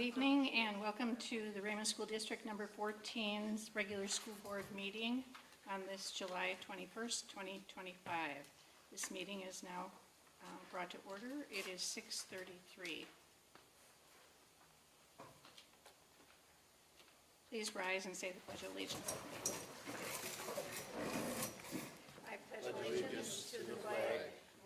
evening and welcome to the Raymond School District number 14's regular school board meeting on this July 21st, 2025. This meeting is now brought to order. It is 6:33. Please rise and say the Pledge of Allegiance. I pledge allegiance to the flag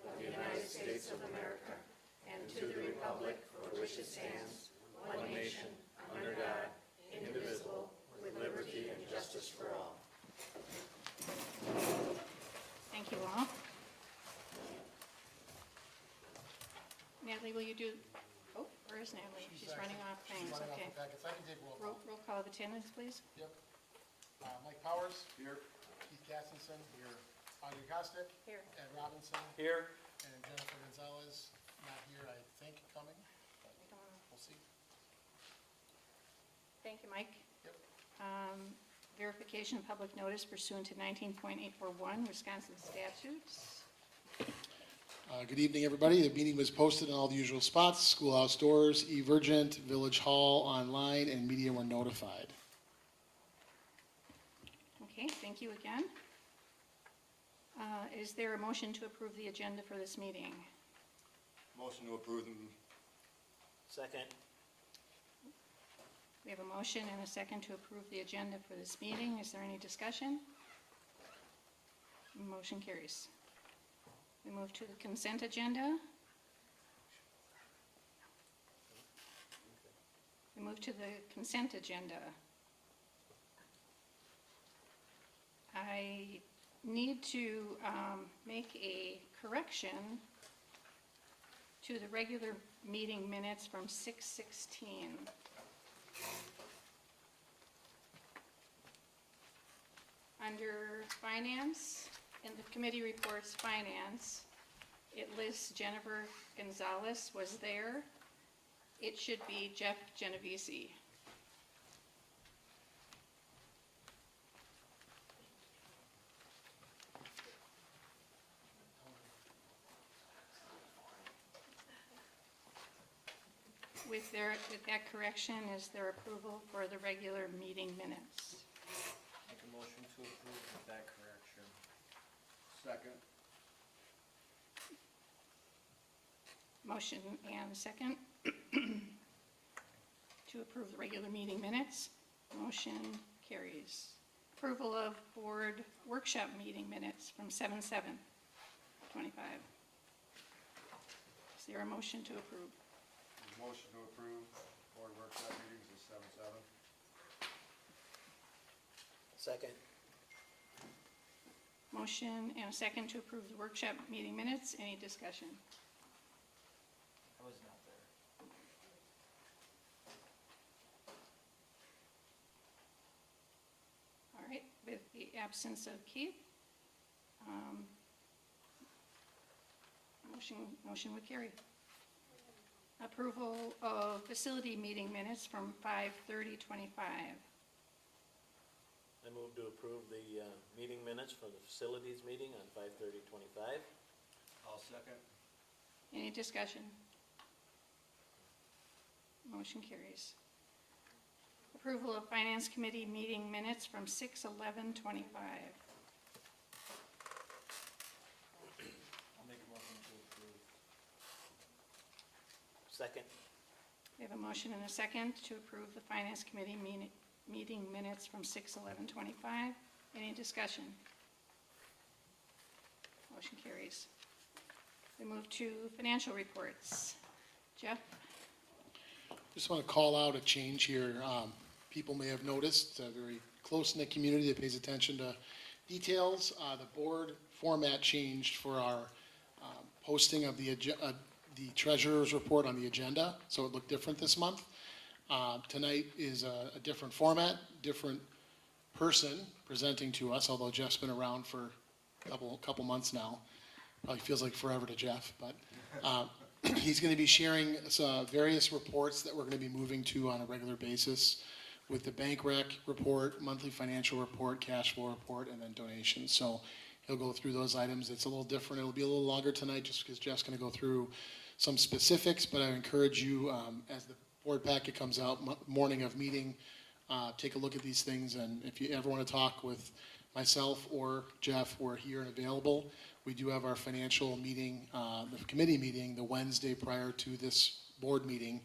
of the United States of America and to the republic for which it stands, one nation, under God, indivisible, with liberty and justice for all. Thank you all. Natalie, will you do, oh, where is Natalie? She's running off things, okay. Roll call of attendance, please. Yep. Mike Powers. Here. Keith Gastonson. Here. Audrey Kostick. Here. Ed Robinson. Here. And Jennifer Gonzalez, not here, I think, coming, but we'll see. Thank you, Mike. Yep. Verification of public notice pursuant to 19.841 Wisconsin statutes. Good evening, everybody. The meeting was posted in all the usual spots: schoolhouse doors, eVergent, Village Hall, online, and media were notified. Okay, thank you again. Is there a motion to approve the agenda for this meeting? Motion to approve them. Second. We have a motion and a second to approve the agenda for this meeting. Is there any discussion? Motion carries. We move to the consent agenda. We move to the consent agenda. I need to make a correction to the regular meeting minutes from 6/16. Under finance, in the committee reports finance, it lists Jennifer Gonzalez was there. It should be Jeff Genovese. With that correction, is there approval for the regular meeting minutes? Make a motion to approve with that correction. Second. Motion and second to approve the regular meeting minutes. Motion carries. Approval of board workshop meeting minutes from 7/7/25. Is there a motion to approve? Motion to approve board workshop meetings is 7/7. Second. Motion and a second to approve the workshop meeting minutes. Any discussion? I was not there. All right, with the absence of Keith, motion would carry. Approval of facility meeting minutes from 5/30/25. I move to approve the meeting minutes for the facilities meeting on 5/30/25. I'll second. Any discussion? Motion carries. Approval of finance committee meeting minutes from 6/11/25. I'll make a motion to approve. Second. We have a motion and a second to approve the finance committee meeting minutes from 6/11/25. Any discussion? Motion carries. We move to financial reports. Jeff? Just want to call out a change here. People may have noticed, a very close-knit community that pays attention to details. The board format changed for our posting of the treasurer's report on the agenda, so it looked different this month. Tonight is a different format, different person presenting to us, although Jeff's been around for a couple months now. Probably feels like forever to Jeff, but he's going to be sharing various reports that we're going to be moving to on a regular basis, with the bank rec report, monthly financial report, cash flow report, and then donations. So he'll go through those items. It's a little different. It'll be a little longer tonight just because Jeff's going to go through some specifics, but I encourage you, as the board packet comes out morning of meeting. Take a look at these things, and if you ever want to talk with myself or Jeff, we're here and available. We do have our financial meeting, the committee meeting, the Wednesday prior to this board meeting,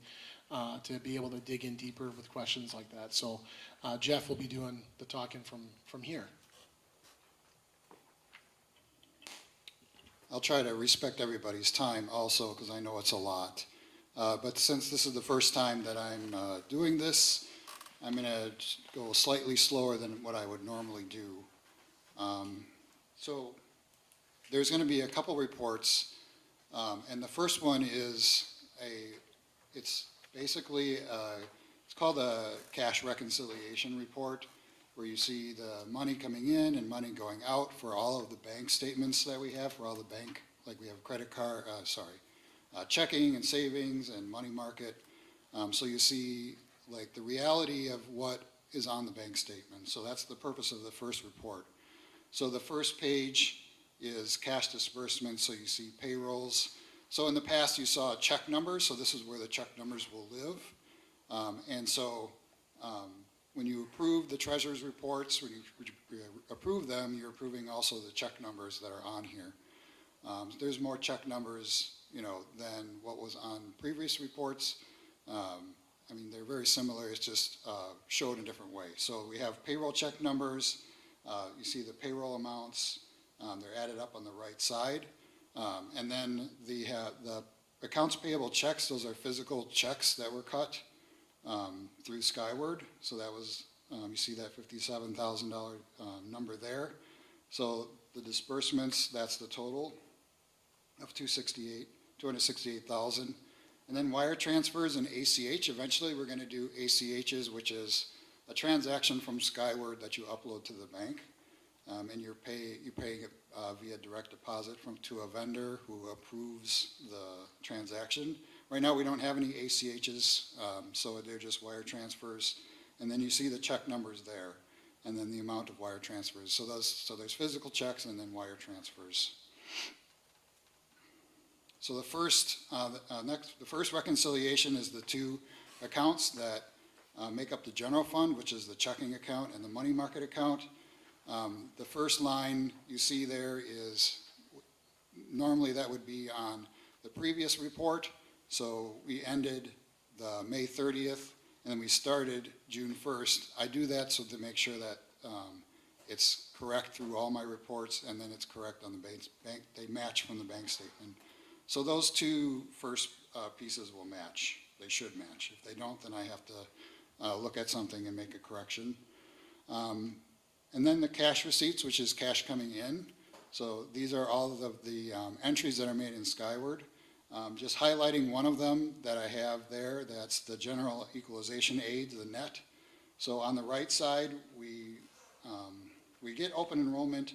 to be able to dig in deeper with questions like that. So Jeff will be doing the talking from here. I'll try to respect everybody's time also, because I know it's a lot. But since this is the first time that I'm doing this, I'm going to go slightly slower than what I would normally do. So there's going to be a couple reports, and the first one is it's basically, it's called a cash reconciliation report, where you see the money coming in and money going out for all of the bank statements that we have for all the bank, like we have credit card, checking and savings and money market. So you see like the reality of what is on the bank statement. So that's the purpose of the first report. So the first page is cash disbursements, so you see payrolls. So in the past you saw check numbers, so this is where the check numbers will live. And so when you approve the treasurer's reports, when you approve them, you're approving also the check numbers that are on here. There's more check numbers, than what was on previous reports. I mean, they're very similar, it's just showed in different ways. So we have payroll check numbers, you see the payroll amounts, they're added up on the right side. And then the accounts payable checks, those are physical checks that were cut through Skyward. So that was, you see that $57,000 number there. So the disbursements, that's the total of $268,000. And then wire transfers and ACH, eventually we're going to do ACHs, which is a transaction from Skyward that you upload to the bank. And you pay it via direct deposit to a vendor who approves the transaction. Right now we don't have any ACHs, so they're just wire transfers. And then you see the check numbers there, and then the amount of wire transfers. So there's physical checks and then wire transfers. So the first reconciliation is the two accounts that make up the general fund, which is the checking account and the money market account. The first line you see there is, normally that would be on the previous report. So we ended the May 30th and then we started June 1st. I do that so to make sure that it's correct through all my reports, and then it's correct on the bank, they match from the bank statement. So those two first pieces will match. They should match. If they don't, then I have to look at something and make a correction. And then the cash receipts, which is cash coming in. So these are all of the entries that are made in Skyward. Just highlighting one of them that I have there, that's the general equalization aid, the net. So on the right side, we get open enrollment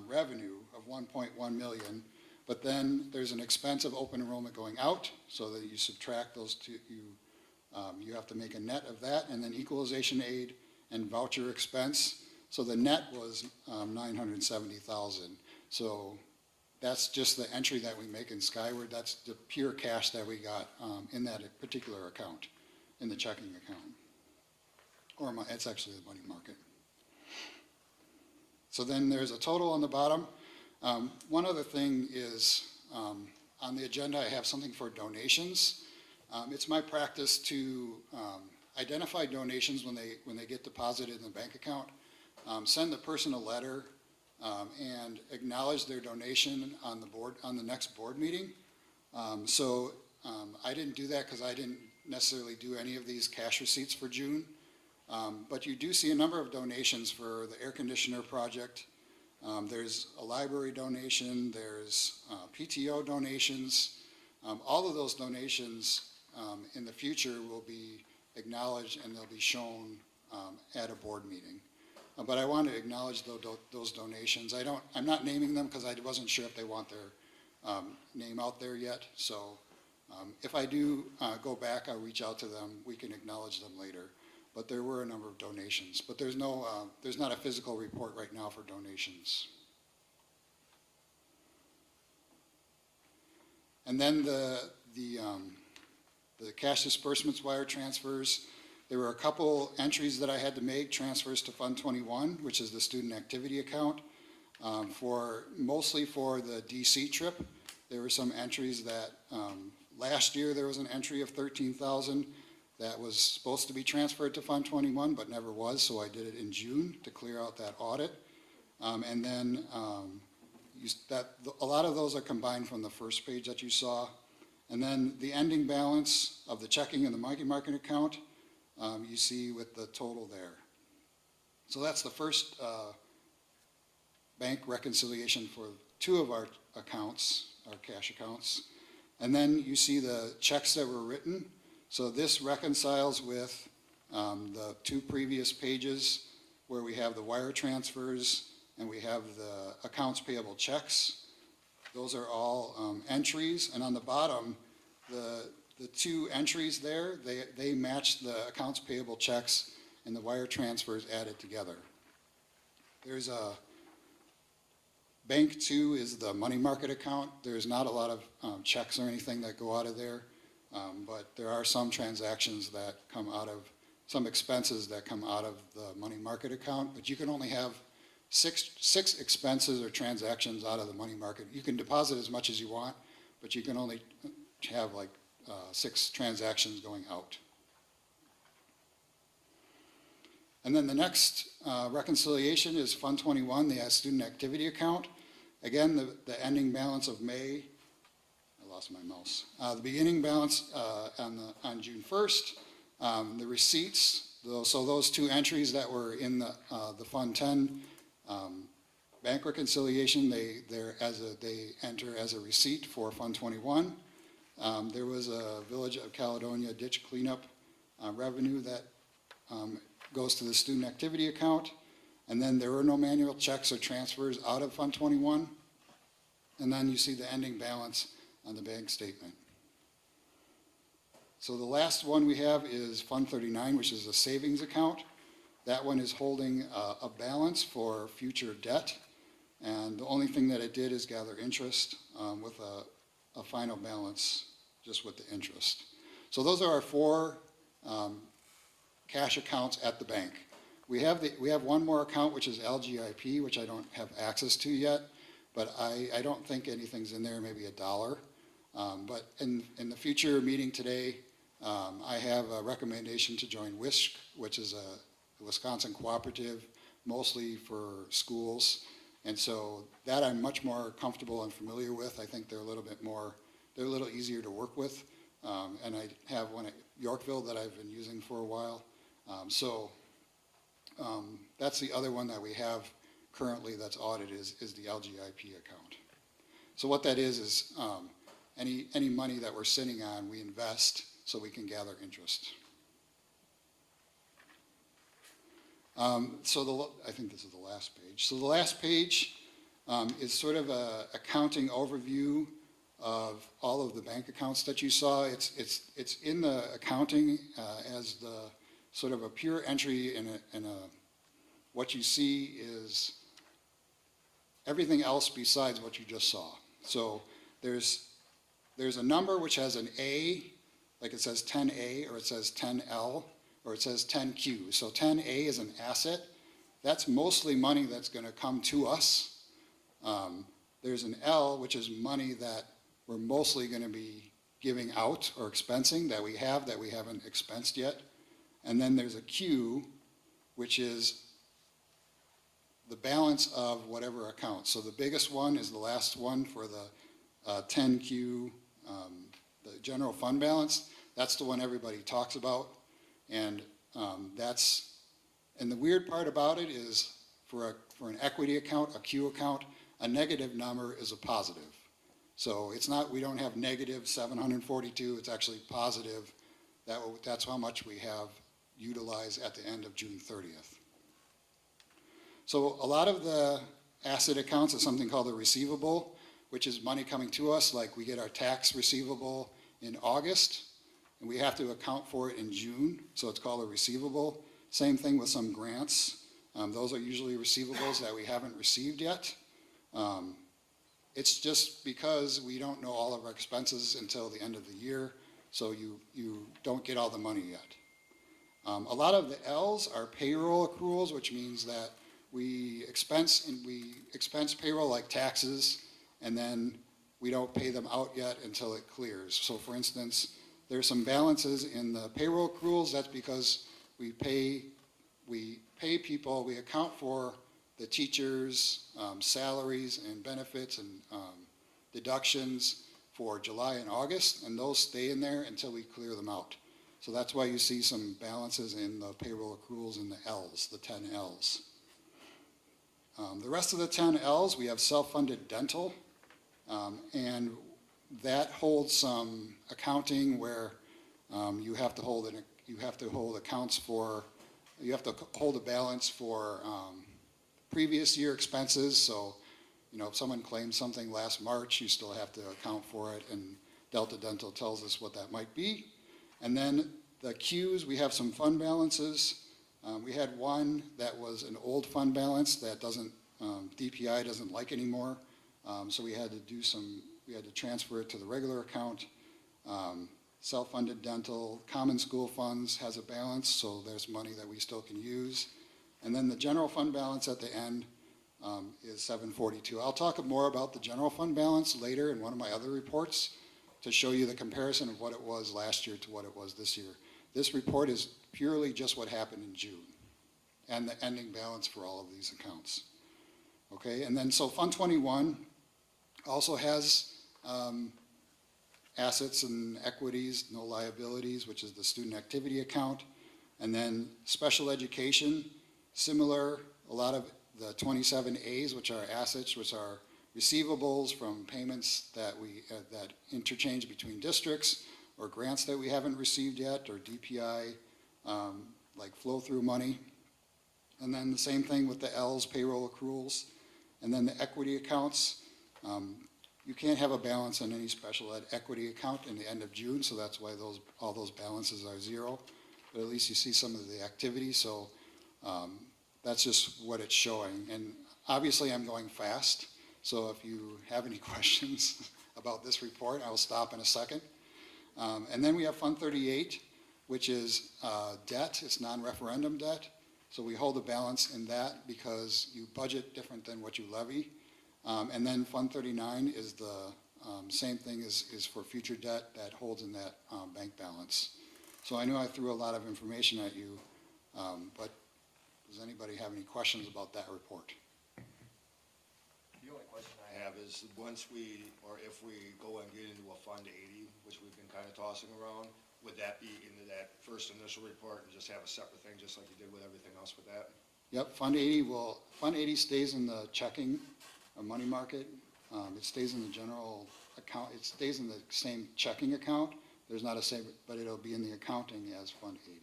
revenue of 1.1 million, but then there's an expense of open enrollment going out, so that you subtract those two, you have to make a net of that, and then equalization aid and voucher expense. So the net was 970,000. So that's just the entry that we make in Skyward. That's the pure cash that we got in that particular account, in the checking account. Or it's actually the money market. So then there's a total on the bottom. One other thing is on the agenda I have something for donations. It's my practice to identify donations when they get deposited in the bank account. Send the person a letter and acknowledge their donation on the next board meeting. So I didn't do that because I didn't necessarily do any of these cash receipts for June. But you do see a number of donations for the air conditioner project. There's a library donation, there's PTO donations. All of those donations in the future will be acknowledged and they'll be shown at a board meeting. But I want to acknowledge those donations. I'm not naming them because I wasn't sure if they want their name out there yet. So if I do go back, I'll reach out to them. We can acknowledge them later. But there were a number of donations. But there's not a physical report right now for donations. And then the the cash disbursements, wire transfers. There were a couple entries that I had to make, transfers to Fund 21, which is the student activity account, mostly for the DC trip. There were some entries that, last year there was an entry of $13,000 that was supposed to be transferred to Fund 21, but never was, so I did it in June to clear out that audit. And then a lot of those are combined from the first page that you saw. And then the ending balance of the checking and the money market account, you see with the total there. So that's the first bank reconciliation for two of our accounts, our cash accounts. And then you see the checks that were written. So this reconciles with the two previous pages where we have the wire transfers and we have the accounts payable checks. Those are all entries. And on the bottom, the two entries there, they match the accounts payable checks and the wire transfers added together. There's a Bank 2 is the money market account. There's not a lot of checks or anything that go out of there. But there are some transactions that come out of, some expenses that come out of the money market account, but you can only have six expenses or transactions out of the money market. You can deposit as much as you want, but you can only have like 6 transactions going out. And then the next reconciliation is Fund 21, the student activity account. Again, the ending balance of May, lost my mouse. The beginning balance on June 1st, the receipts, so those two entries that were in the Fund 10 bank reconciliation, they enter as a receipt for Fund 21. There was a Village of Caledonia ditch cleanup revenue that goes to the student activity account. And then there were no manual checks or transfers out of Fund 21. And then you see the ending balance on the bank statement. So the last one we have is Fund 39, which is a savings account. That one is holding a balance for future debt. And the only thing that it did is gather interest with a final balance just with the interest. So those are our 4 cash accounts at the bank. We have one more account, which is LGIP, which I don't have access to yet, but I don't think anything's in there, maybe $1. But in the future meeting today, I have a recommendation to join WISC, which is a Wisconsin cooperative, mostly for schools. And so that I'm much more comfortable and familiar with. I think they're a little easier to work with. And I have one at Yorkville that I've been using for a while. That's the other one that we have currently that's audited is the LGIP account. So what that is any money that we're sitting on, we invest so we can gather interest. I think this is the last page. So the last page is sort of a accounting overview of all of the bank accounts that you saw. It's in the accounting as the sort of a pure entry in what you see is everything else besides what you just saw. So there's a number which has an A, like it says 10A, or it says 10L, or it says 10Q. So 10A is an asset. That's mostly money that's going to come to us. There's an L, which is money that we're mostly going to be giving out or expensing that we haven't expensed yet. And then there's a Q, which is the balance of whatever account. So the biggest one is the last one for the 10Q, the general fund balance. That's the one everybody talks about. And the weird part about it is for an equity account, a Q account, a negative number is a positive. So it's not, we don't have negative 742, it's actually positive. That's how much we have utilized at the end of June 30th. So a lot of the asset accounts is something called a receivable, which is money coming to us, like we get our tax receivable in August, and we have to account for it in June, so it's called a receivable. Same thing with some grants. Those are usually receivables that we haven't received yet. It's just because we don't know all of our expenses until the end of the year. so you don't get all the money yet. A lot of the Ls are payroll accruals, which means that we expense payroll like taxes, and then we don't pay them out yet until it clears. So for instance, there's some balances in the payroll accruals. That's because we pay people, we account for the teachers' salaries and benefits and deductions for July and August, and those stay in there until we clear them out. So that's why you see some balances in the payroll accruals in the Ls, the 10 Ls. The rest of the 10 Ls, we have self-funded dental, and that holds some accounting where you have to hold accounts for, you have to hold a balance for previous year expenses. So, you know, if someone claims something last March, you still have to account for it, and Delta Dental tells us what that might be. And then the Qs, we have some fund balances. We had one that was an old fund balance that DPI doesn't like anymore. So we had to transfer it to the regular account. Self-funded dental, common school funds has a balance, so there's money that we still can use. And then the general fund balance at the end is 742. I'll talk more about the general fund balance later in one of my other reports to show you the comparison of what it was last year to what it was this year. This report is purely just what happened in June and the ending balance for all of these accounts. Okay, and then so Fund 21 also has assets and equities, no liabilities, which is the student activity account. And then special education, similar, a lot of the 27As, which are assets, which are receivables from payments that that interchange between districts, or grants that we haven't received yet, or DPI, like flow-through money. And then the same thing with the Ls, payroll accruals. And then the equity accounts. You can't have a balance on any special ed equity account in the end of June, so that's why all those balances are zero. But at least you see some of the activity, so that's just what it's showing. And obviously I'm going fast, so if you have any questions about this report, I'll stop in a second. And then we have Fund 38, which is debt. It's non-referendum debt. So we hold a balance in that because you budget different than what you levy. And then Fund 39 is the same thing is for future debt that holds in that bank balance. So I know I threw a lot of information at you, but does anybody have any questions about that report? The only question I have is once we, or if we go and get into a Fund 80, which we've been kind of tossing around, would that be into that first initial report and just have a separate thing, just like you did with everything else with that? Yep, Fund 80 stays in the checking or money market. It stays in the general account. It stays in the same checking account. There's not a same, but it'll be in the accounting as Fund 80.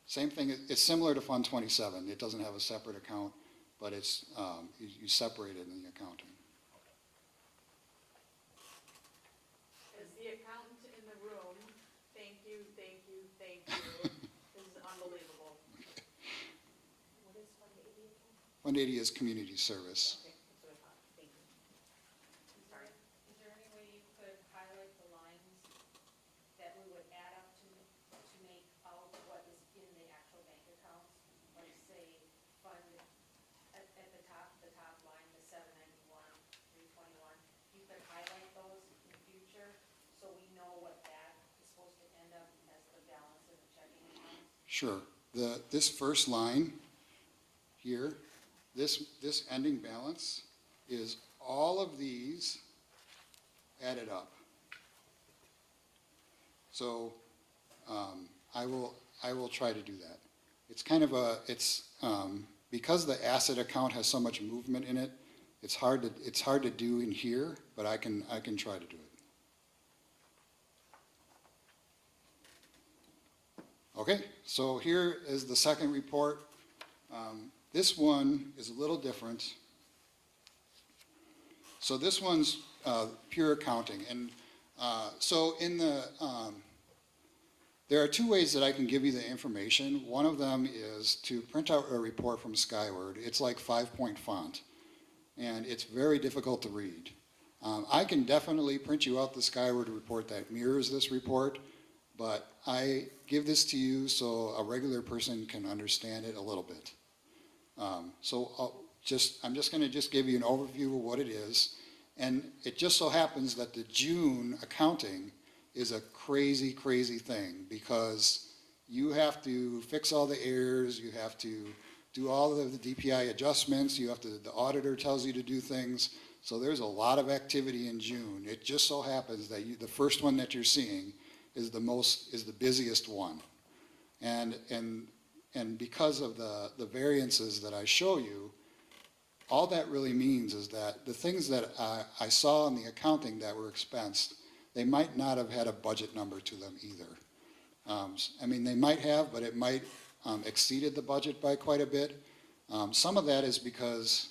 Same thing, it's similar to Fund 27. It doesn't have a separate account, but it's, you separate it in the accounting. As the accountant in the room, thank you, thank you, thank you. This is unbelievable. What is Fund 80 again? Fund 80 is community service. Okay, that's what I thought. Thank you. I'm sorry. Is there any way you could highlight the lines that we would add up to make out what is in the actual bank accounts? Like say, fund, at the top line, the 791, 321, you could highlight those in the future so we know what that is supposed to end up as the balance in the checking accounts? Sure. This first line here, this ending balance is all of these added up. So I will try to do that. It's kind of because the asset account has so much movement in it, it's hard to do in here, but I can try to do it. Okay, so here is the second report. This one is a little different. So this one's pure accounting. And so in the, there are two ways that I can give you the information. One of them is to print out a report from Skyward. It's like 5-point font, and it's very difficult to read. I can definitely print you out the Skyward report that mirrors this report, but I give this to you so a regular person can understand it a little bit. I'm just going to just give you an overview of what it is. And it just so happens that the June accounting is a crazy, crazy thing because you have to fix all the errors, you have to do all of the DPI adjustments, the auditor tells you to do things. So there's a lot of activity in June. It just so happens that the first one that you're seeing is the busiest one. And because of the variances that I show you, all that really means is that the things that I saw in the accounting that were expensed, they might not have had a budget number to them either. I mean, they might have, but it might exceeded the budget by quite a bit. Some of that is because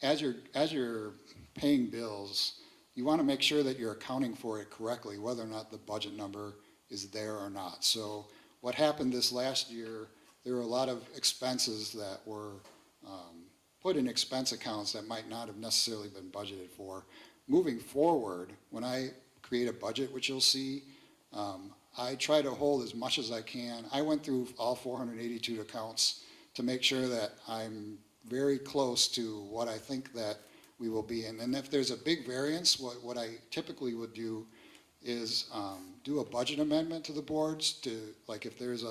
as you're paying bills, you want to make sure that you're accounting for it correctly, whether or not the budget number is there or not. So what happened this last year, there were a lot of expenses that were put in expense accounts that might not have necessarily been budgeted for. Moving forward, when I create a budget, which you'll see, I try to hold as much as I can. I went through all 482 accounts to make sure that I'm very close to what I think that we will be in. And if there's a big variance, what I typically would do is do a budget amendment to the boards to, like if there's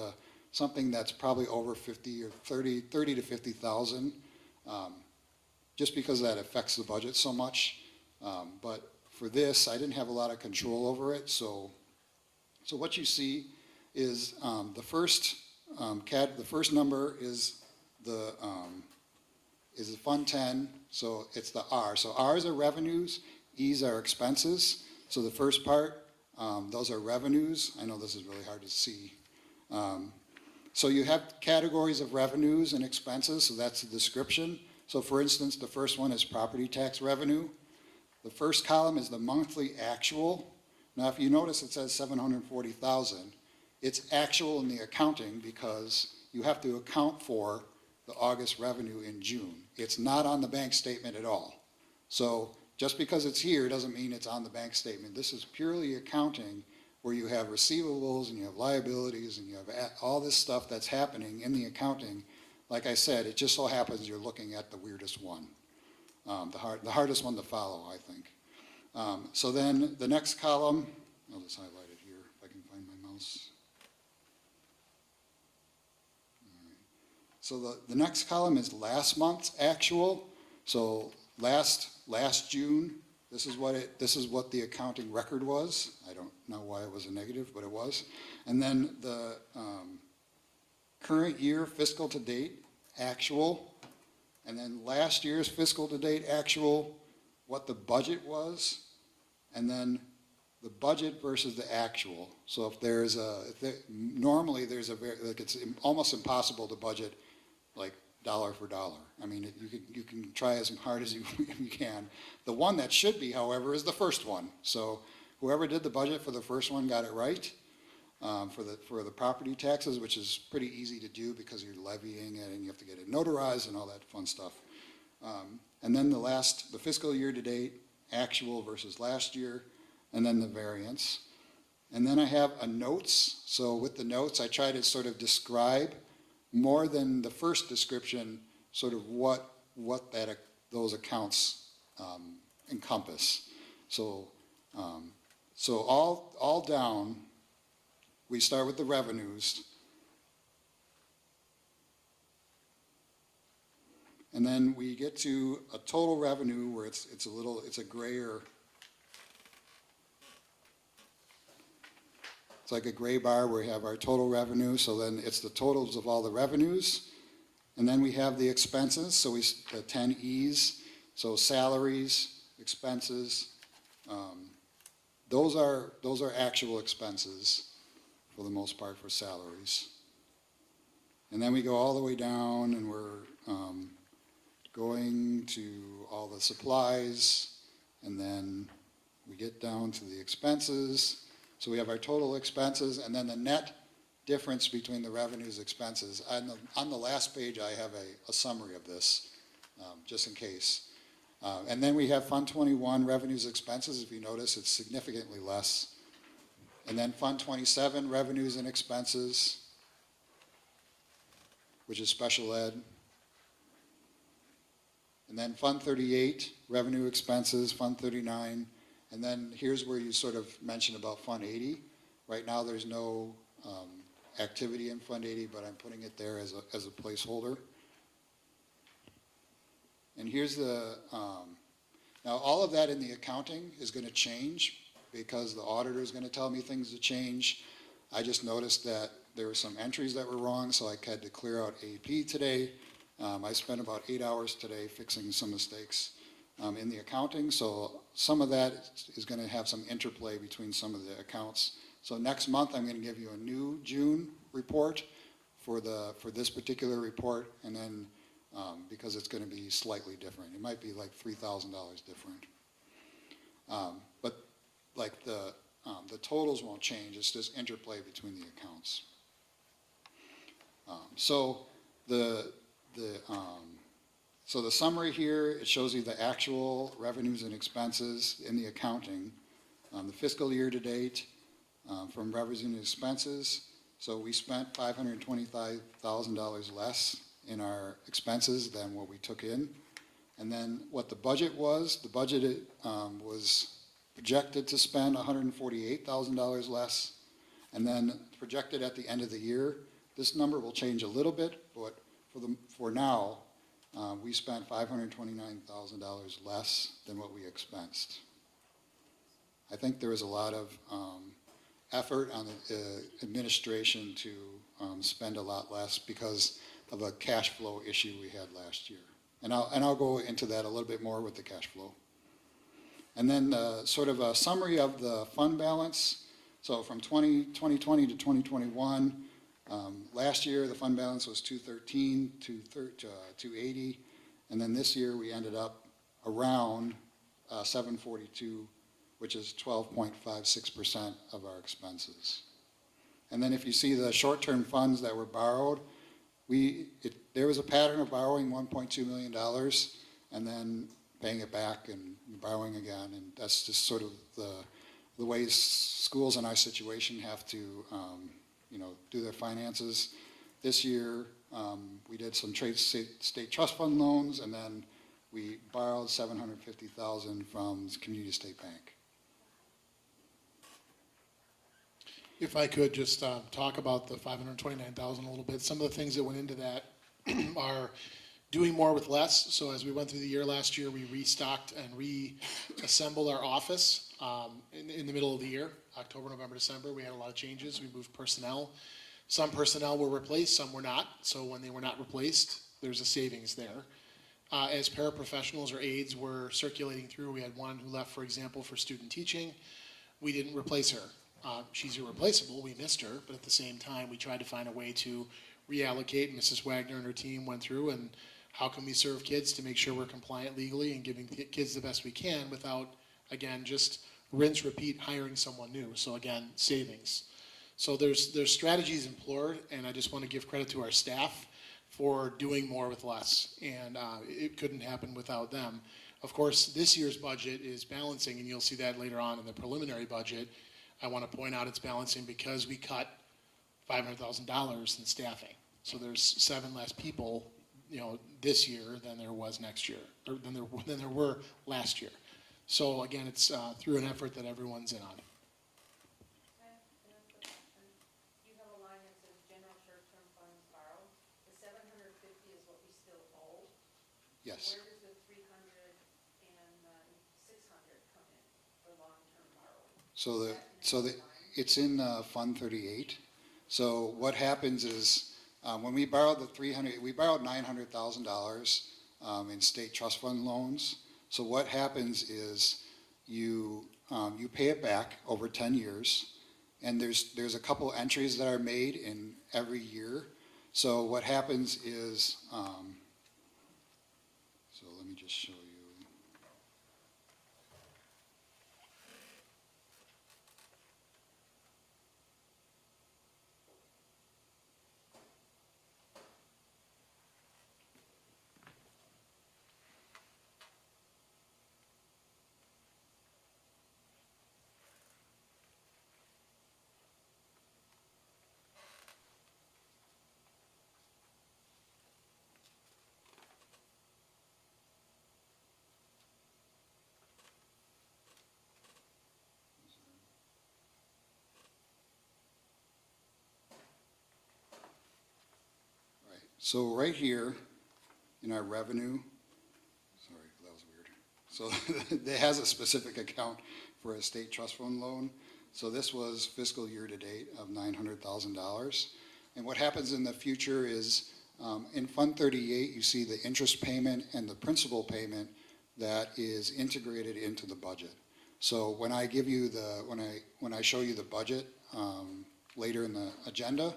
something that's probably over 50 or 30 to 50,000, just because that affects the budget so much. But for this, I didn't have a lot of control over it. So what you see is the first number is the Fund 10. So it's the R. So R's are revenues, E's are expenses. So the first part, those are revenues. I know this is really hard to see. So you have categories of revenues and expenses. So that's the description. So for instance, the first one is property tax revenue. The first column is the monthly actual. Now, if you notice, it says 740,000. It's actual in the accounting because you have to account for the August revenue in June. It's not on the bank statement at all. So just because it's here doesn't mean it's on the bank statement. This is purely accounting where you have receivables and you have liabilities and you have all this stuff that's happening in the accounting. Like I said, it just so happens you're looking at the weirdest one, the hardest one to follow, I think. So then the next column, I'll just highlight it here if I can find my mouse. All right. So the next column is last month's actual. So last June, this is what the accounting record was. I don't know why it was a negative, but it was. And then the current year fiscal to date actual, and then last year's fiscal to date actual, what the budget was, and the budget versus the actual. So if there's normally there's it's almost impossible to budget like dollar for dollar. I mean, you can try as hard as you can. The one that should be, however, is the first one. So whoever did the budget for the first one got it right. For the property taxes, which is pretty easy to do because you're levying it and you have to get it notarized and all that fun stuff. And then the fiscal year to date, actual versus last year, and then the variance. And then I have a notes. So with the notes, I try to sort of describe more than the first description, sort of what those accounts encompass. So all down, we start with the revenues. And then we get to a total revenue where it's a grayer, it's like a gray bar where we have our total revenue. So then it's the totals of all the revenues. And then we have the expenses. So the 10 E's. So salaries, expenses. Those are actual expenses for the most part for salaries. And then we go all the way down and we're going to all the supplies, and then we get down to the expenses. So we have our total expenses, and then the net difference between the revenues and expenses. On the last page, I have a summary of this, just in case. And then we have Fund 21, revenues, expenses. If you notice, it's significantly less. And then Fund 27, revenues and expenses, which is special ed. And then Fund 38, revenue expenses, Fund 39. And then here's where you sort of mentioned about Fund 80. Right now, there's no activity in Fund 80, but I'm putting it there as a placeholder. And here's the, now all of that in the accounting is going to change because the auditor is going to tell me things to change. I just noticed that there were some entries that were wrong, so I had to clear out AP today. I spent about 8 hours today fixing some mistakes in the accounting, so some of that is going to have some interplay between some of the accounts. So next month, I'm going to give you a new June report for this particular report, and then because it's going to be slightly different. It might be like $3,000 different. But like the totals won't change. It's just interplay between the accounts. So the summary here, it shows you the actual revenues and expenses in the accounting, the fiscal year to date from revenues and expenses. So we spent $525,000 less in our expenses than what we took in. And then what the budget was was projected to spend $148,000 less. And then projected at the end of the year, this number will change a little bit, but for now, we spent $529,000 less than what we expensed. I think there was a lot of effort on the administration to spend a lot less because of a cash flow issue we had last year. And I'll go into that a little bit more with the cash flow. And then sort of a summary of the fund balance. So from 2020 to 2021, last year the fund balance was 213 to 280, and then this year we ended up around 742, which is 12.56% of our expenses. And then if you see the short-term funds that were borrowed, there was a pattern of borrowing $1.2 million and then paying it back and borrowing again, and that's just sort of the way schools in our situation have to do their finances. This year, we did some state trust fund loans, and then we borrowed $750,000 from Community State Bank. If I could just talk about the $529,000 a little bit. Some of the things that went into that are doing more with less. So as we went through the year last year, we restocked and reassembled our office in the middle of the year, October, November, December. We had a lot of changes. We moved personnel. Some personnel were replaced, some were not. So when they were not replaced, there's a savings there. As paraprofessionals or aides were circulating through, we had one who left, for example, for student teaching. We didn't replace her. She's irreplaceable, we missed her, but at the same time, we tried to find a way to reallocate. Mrs. Wagner and her team went through, and how can we serve kids to make sure we're compliant legally and giving kids the best we can without, again, just rinse, repeat, hiring someone new. So again, savings. So there's strategies employed, and I just want to give credit to our staff for doing more with less, and it couldn't happen without them. Of course, this year's budget is balancing, and you'll see that later on in the preliminary budget. I want to point out it's balancing because we cut $500,000 in staffing. So there's 7 less people, this year than there was next year, or than there were last year. So again, it's through an effort that everyone's in on. You have a line that says general short-term funds borrowed. The $750 is what we still owe. Yes. Where does the $300 and $600 come in for long-term borrowing? It's in Fund 38. So what happens is when we borrowed we borrowed $900,000 in state trust fund loans. So what happens is you pay it back over 10 years, and there's a couple entries that are made in every year. So what happens is, so let me just show you. So right here in our revenue, sorry, that was weird. So it has a specific account for a state trust fund loan. So this was fiscal year to date of $900,000. And what happens in the future is in Fund 38, you see the interest payment and the principal payment that is integrated into the budget. So when I give you when I show you the budget later in the agenda,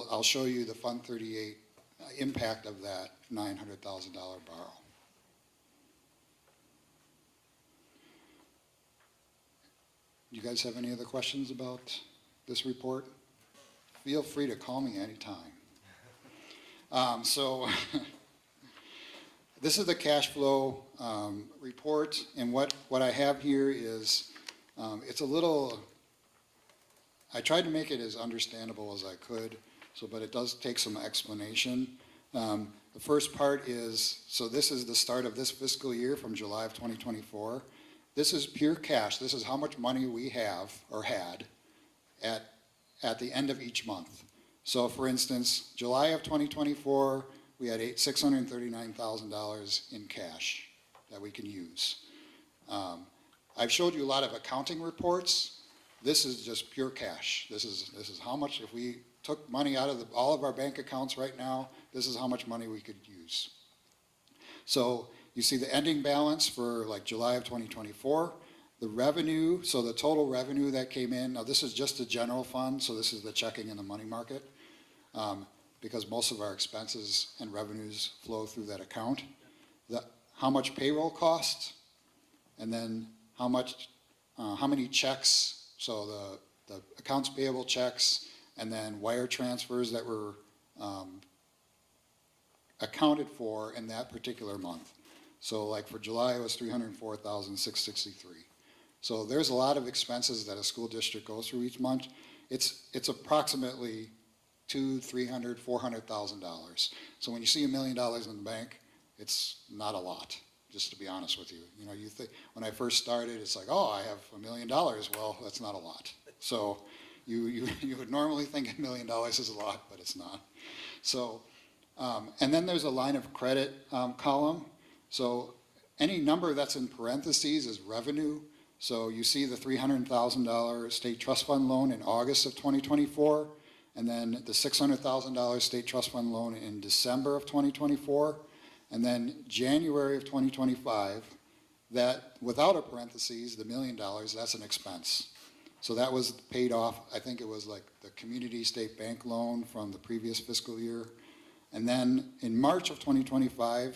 I'll show you the Fund 38 impact of that $900,000 borrow. You guys have any other questions about this report? Feel free to call me anytime. This is the cash flow report, and what I have here is, it's a little, I tried to make it as understandable as I could, but it does take some explanation. The first part is, so this is the start of this fiscal year from July of 2024. This is pure cash. This is how much money we have or had at the end of each month. So for instance, July of 2024, we had $639,000 in cash that we can use. I've showed you a lot of accounting reports. This is just pure cash. This is how much, if we took money out of all of our bank accounts right now, this is how much money we could use. So you see the ending balance for like July of 2024, the revenue, so the total revenue that came in, now this is just the general fund, so this is the checking and the money market, because most of our expenses and revenues flow through that account. How much payroll costs, and then how many checks, so the accounts payable checks, and then wire transfers that were accounted for in that particular month. So like for July, it was $304,663. So there's a lot of expenses that a school district goes through each month. It's approximately $200,000, $300,000, $400,000. So when you see $1 million in the bank, it's not a lot, just to be honest with you. You know, you think when I first started, it's like, oh, I have $1 million. Well, that's not a lot. So you would normally think $1 million is a lot, but it's not. So and then there's a line of credit column. So any number that's in parentheses is revenue. So you see the $300,000 state trust fund loan in August of 2024, and then the $600,000 state trust fund loan in December of 2024, and then January of 2025, that without a parentheses, the $1 million, that's an expense. So that was paid off, I think it was like the community state bank loan from the previous fiscal year. And then in March of 2025,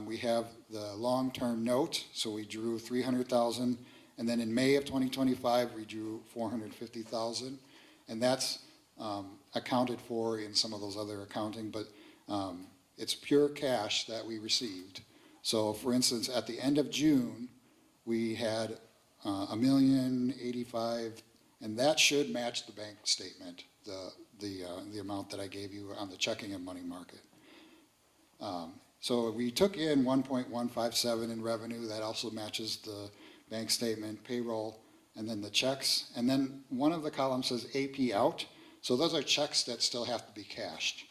we have the long-term note, so we drew $300,000, and then in May of 2025, we drew $450,000, and that's accounted for in some of those other accounting, but it's pure cash that we received. So for instance, at the end of June, we had $1,085,000, and that should match the bank statement, the amount that I gave you on the checking and money market. So we took in 1.157 in revenue. That also matches the bank statement, payroll, and then the checks. And then one of the columns says AP out. So those are checks that still have to be cashed.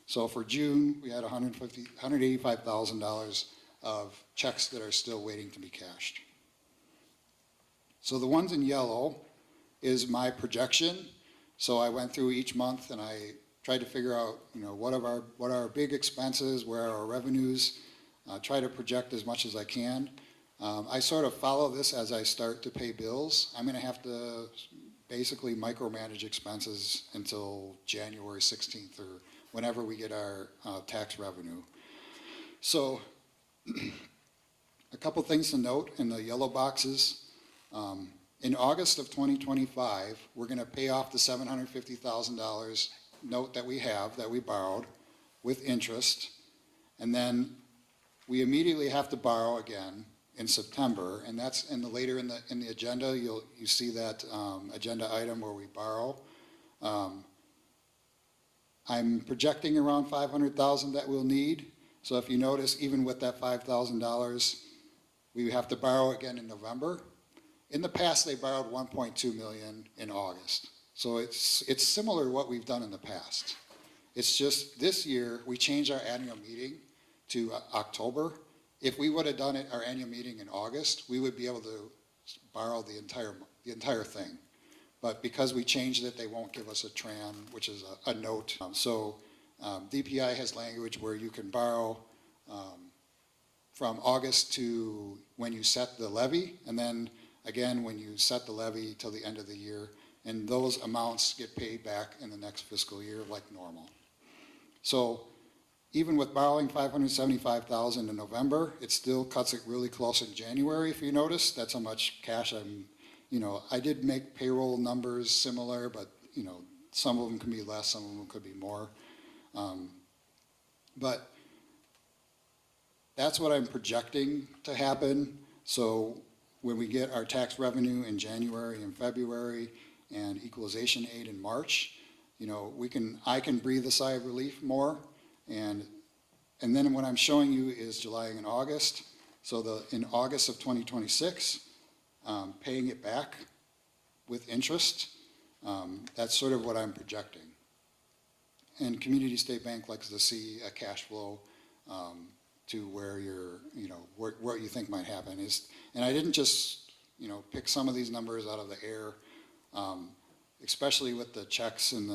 So for June, we had $185,000 of checks that are still waiting to be cashed. So the ones in yellow is my projection. So I went through each month and I tried to figure out, you know, what are our big expenses, where are our revenues, try to project as much as I can. I sort of follow this as I start to pay bills. I'm going to have to basically micromanage expenses until January 16th or whenever we get our tax revenue. So a couple things to note in the yellow boxes. In August of 2025, we're going to pay off the $750,000 note that we have, that we borrowed, with interest. And then we immediately have to borrow again in September, and that's later in the agenda. You see that agenda item where we borrow. I'm projecting around $500,000 that we'll need. So if you notice, even with that $5,000, we have to borrow again in November. In the past, they borrowed $1.2 million in August. So it's similar to what we've done in the past. It's just, this year, we changed our annual meeting to October. If we would have done it, our annual meeting in August, we would be able to borrow the entire thing. But because we changed it, they won't give us a tran, which is a note. DPI has language where you can borrow from August to when you set the levy, and then again, when you set the levy till the end of the year, and those amounts get paid back in the next fiscal year like normal. So even with borrowing $575,000 in November, it still cuts it really close in January, if you notice. That's how much cash I did make payroll numbers similar, but, some of them can be less, some of them could be more. But that's what I'm projecting to happen. So when we get our tax revenue in January and February and equalization aid in March, I can breathe a sigh of relief more. And then what I'm showing you is July and August. So in August of 2026, paying it back with interest, that's sort of what I'm projecting. And Community State Bank likes to see a cash flow to where what you think might happen is, and I didn't just, pick some of these numbers out of the air, especially with the checks and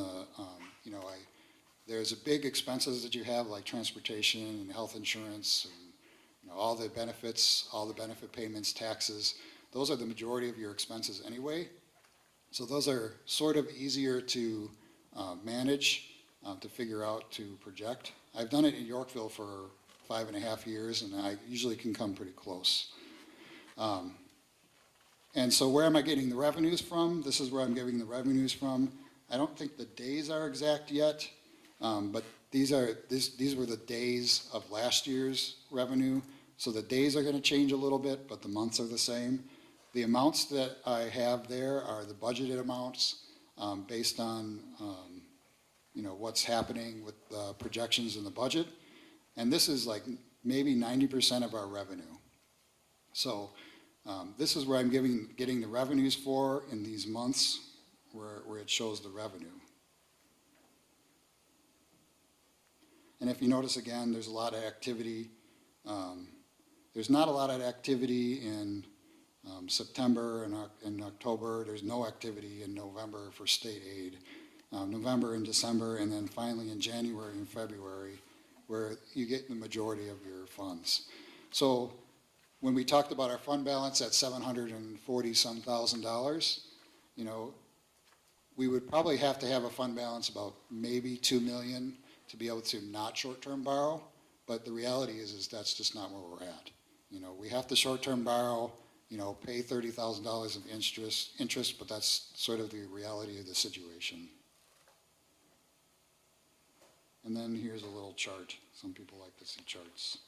there's a big expenses that you have like transportation and health insurance and, all the benefits, all the benefit payments, taxes. Those are the majority of your expenses anyway. So those are sort of easier to manage, to figure out, to project. I've done it in Yorkville for 5.5 years, and I usually can come pretty close. And so where am I getting the revenues from? This is where I'm getting the revenues from. I don't think the days are exact yet, but these were the days of last year's revenue. So the days are going to change a little bit, but the months are the same. The amounts that I have there are the budgeted amounts based on what's happening with projections in the budget. And this is like maybe 90% of our revenue. So this is where I'm getting the revenues for in these months where it shows the revenue. And if you notice again, there's a lot of activity. There's not a lot of activity in September and October. There's no activity in November for state aid. November and December, and then finally in January and February, where you get the majority of your funds. So when we talked about our fund balance at $740-some thousand, we would probably have to have a fund balance about maybe $2 million to be able to not short-term borrow. But the reality is that's just not where we're at. We have to short-term borrow, pay $30,000 of interest, but that's sort of the reality of the situation. And then here's a little chart. Some people like to see charts.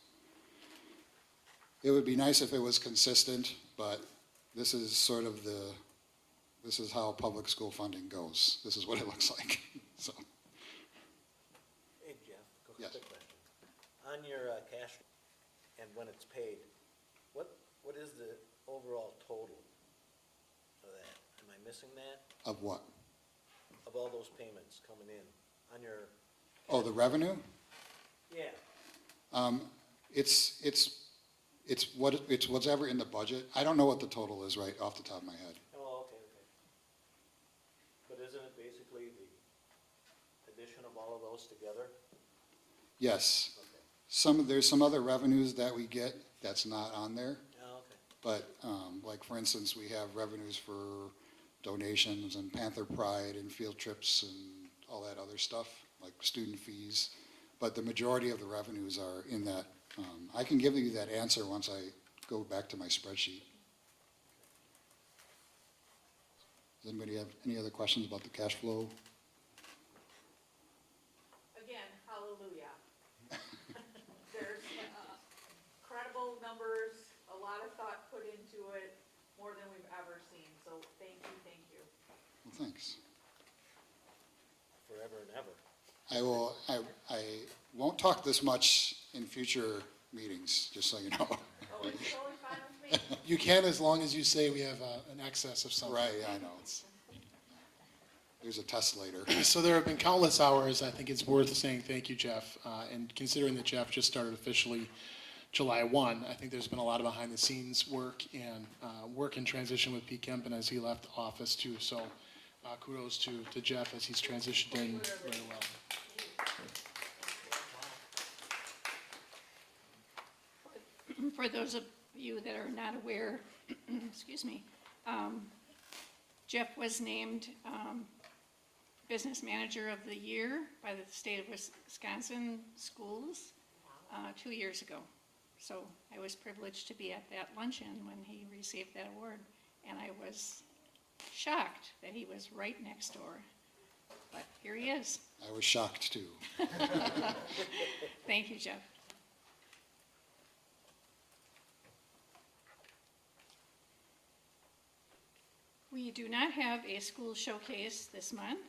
It would be nice if it was consistent, but this is sort of this is how public school funding goes. This is what it looks like. So. Hey, Jeff, Yes. quick question. On your cash and when it's paid, what is the overall total of that? Am I missing that? Of what? Of all those payments coming in on your? Oh, the revenue? Yeah. It's whatever in the budget. I don't know what the total is right off the top of my head. Oh, okay. But isn't it basically the addition of all of those together? Yes. Okay. There's some other revenues that we get that's not on there. Oh, okay. But like for instance, we have revenues for donations and Panther Pride and field trips and all that other stuff, like student fees. But the majority of the revenues are in that. I can give you that answer once I go back to my spreadsheet. Does anybody have any other questions about the cash flow? Again, hallelujah. There's credible numbers, a lot of thought put into it, more than we've ever seen. So thank you. Well, thanks. Forever and ever. I won't talk this much in future meetings, just so you know. Oh, it's totally fine with me. You can, as long as you say we have an excess of something. Right, I know. there's a test later. So there have been countless hours. I think it's worth saying thank you, Jeff. And considering that Jeff just started officially July 1, I think there's been a lot of behind-the-scenes work and work in transition with Pete Kempen as he left office too. So kudos to Jeff as he's transitioned in very well. For those of you that are not aware, excuse me, Jeff was named Business Manager of the Year by the state of Wisconsin schools 2 years ago. So I was privileged to be at that luncheon when he received that award, and I was shocked that he was right next door. But here he is. I was shocked too. Thank you, Jeff. We do not have a school showcase this month,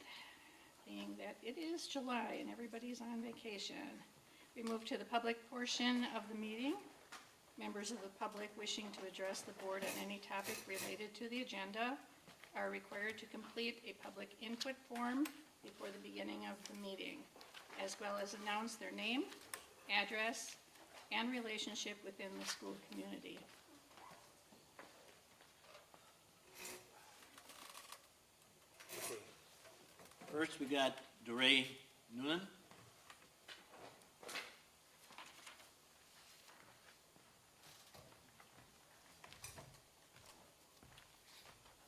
being that it is July and everybody's on vacation. We move to the public portion of the meeting. Members of the public wishing to address the board on any topic related to the agenda are required to complete a public input form before the beginning of the meeting, as well as announce their name, address, and relationship within the school community. Okay. First, we got DeRay Noonan.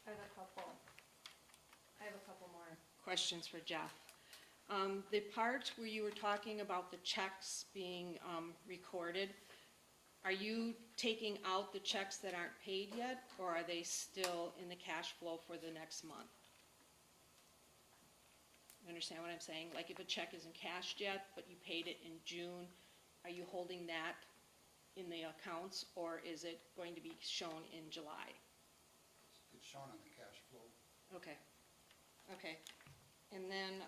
I have a couple more questions for Jeff. The part where you were talking about the checks being recorded, are you taking out the checks that aren't paid yet, or are they still in the cash flow for the next month? You understand what I'm saying? Like if a check isn't cashed yet, but you paid it in June, are you holding that in the accounts, or is it going to be shown in July? It's shown on the cash flow. Okay, okay. And then,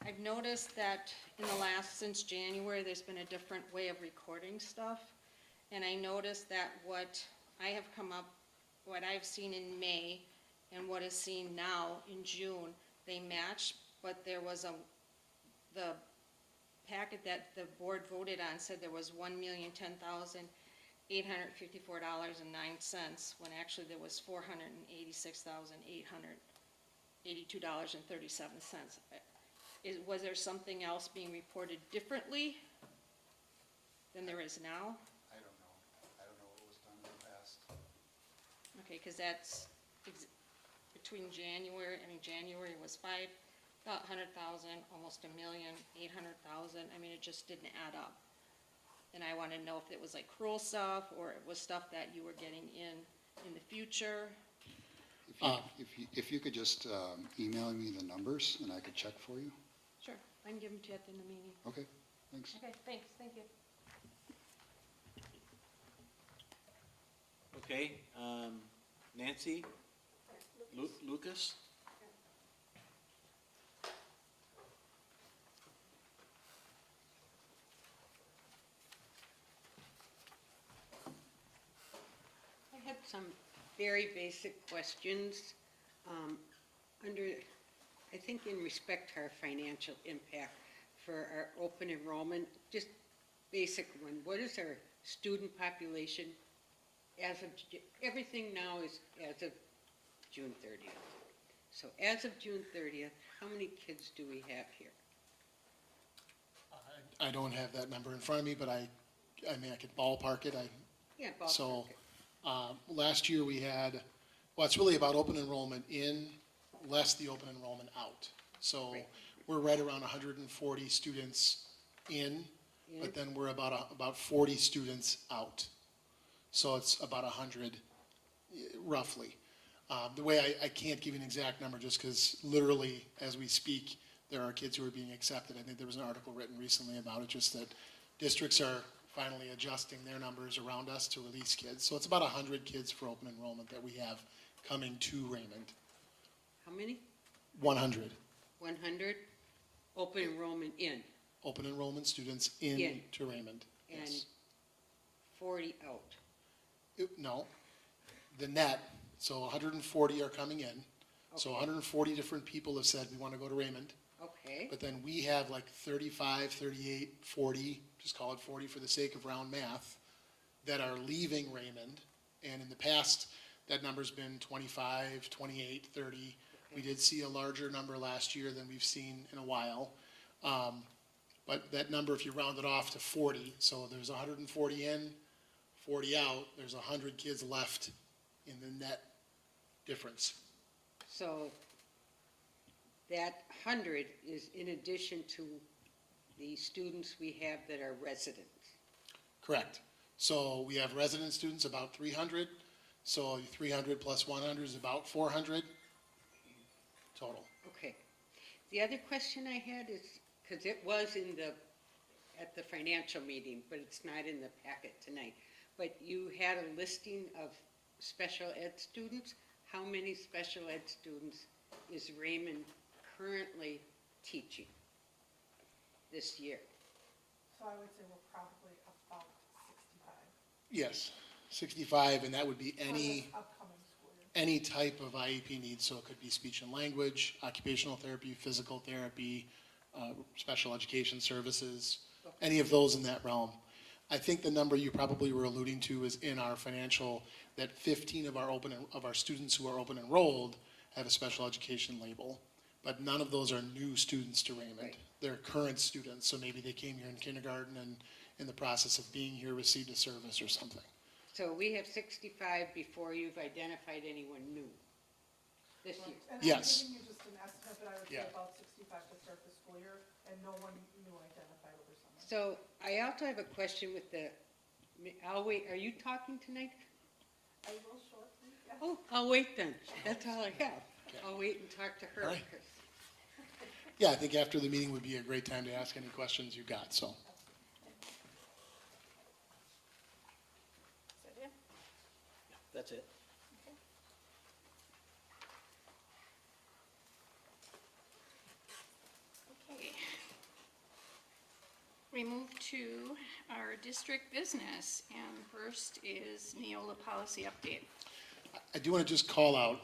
I've noticed that in the last, since January, there's been a different way of recording stuff. And I noticed that what I have come up, what I've seen in May and what is seen now in June, they match, but there was the packet that the board voted on said there was $1,010,854.09, when actually there was $486,882.37. Was there something else being reported differently than there is now? I don't know. I don't know what was done in the past. Okay, because that's between January, January was 500,000, almost 1,800,000. I mean, it just didn't add up. And I want to know if it was like cruel stuff, or it was stuff that you were getting in the future. If you could just email me the numbers and I could check for you. Sure, I can give them to you at the end of the meeting. Okay, thanks. Okay, thanks, thank you. Okay, Nancy Lucas. I had some very basic questions. I think in respect to our financial impact for our open enrollment, just basic one, what is our student population as of, everything now is as of June 30th. So as of June 30th, how many kids do we have here? I don't have that number in front of me, but I mean, I could ballpark it. Yeah, ballpark So, it. last year we had, well, it's really about open enrollment in, less the open enrollment out. So Right. we're right around 140 students in, but then we're about 40 students out. So it's about 100, roughly. The way I can't give you an exact number just because literally as we speak, there are kids who are being accepted. I think there was an article written recently about it, just that districts are finally adjusting their numbers around us to release kids. So it's about 100 kids for open enrollment that we have coming to Raymond. How many? 100 100 open enrollment in open enrollment students in to Raymond. and Yes. 40 out. No, the net So 140 are coming in. So 140 different people have said, we want to go to Raymond. Okay, But then we have like 35, 38, 40, just call it 40 for the sake of round math, that are leaving Raymond. And in the past, that number's been 25, 28, 30. We did see a larger number last year than we've seen in a while. But that number, if you round it off to 40, so there's 140 in, 40 out, there's 100 kids left in the net difference. so that 100 is in addition to the students we have that are residents. Correct. So we have resident students, about 300. So 300 plus 100 is about 400 total. Okay. The other question I had is, because it was at the financial meeting, but it's not in the packet tonight. But you had a listing of special ed students. How many special ed students is Raymond currently teaching this year? So I would say we're probably about 65 Yes, 65, and that would be for this upcoming school year. any type of IEP needs. So it could be speech and language, occupational therapy, physical therapy, special education services, any of those in that realm. I think the number you probably were alluding to is in our financial, that 15 of our students who are open enrolled have a special education label, but none of those are new students to Raymond. Right. They're current students, so maybe they came here in kindergarten and in the process of being here received a service or something. So we have 65 before you've identified anyone new this year. And Yes. I'm giving you just an estimate, but I would say Yeah. about 65 to start the school year, and no one new identified over summer. So I also have a question with I'll wait, are you talking tonight? I will shortly, yes. Oh, I'll wait then. That's all I have. Okay. I'll wait and talk to her. All right. Yeah, I think after the meeting would be a great time to ask any questions you've got, so. Is that it? That's it. Okay. We move to our district business, and first is Neola policy update. I do want to just call out,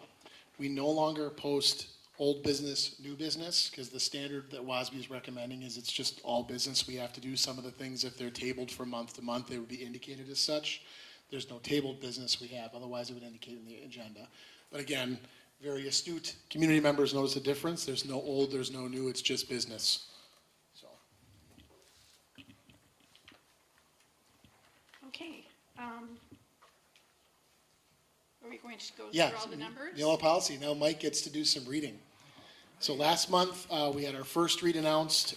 we no longer post old business, new business, because the standard that WASB is recommending is it's just all business. We have to do some of the things, if they're tabled from month to month, they would be indicated as such. There's no tabled business we have, otherwise it would indicate in the agenda. But again, very astute community members notice the difference. There's no old, there's no new, it's just business. So, Okay. Are we going to go yeah, through all the numbers? Neola policy, now Mike gets to do some reading. So last month, we had our first read announced.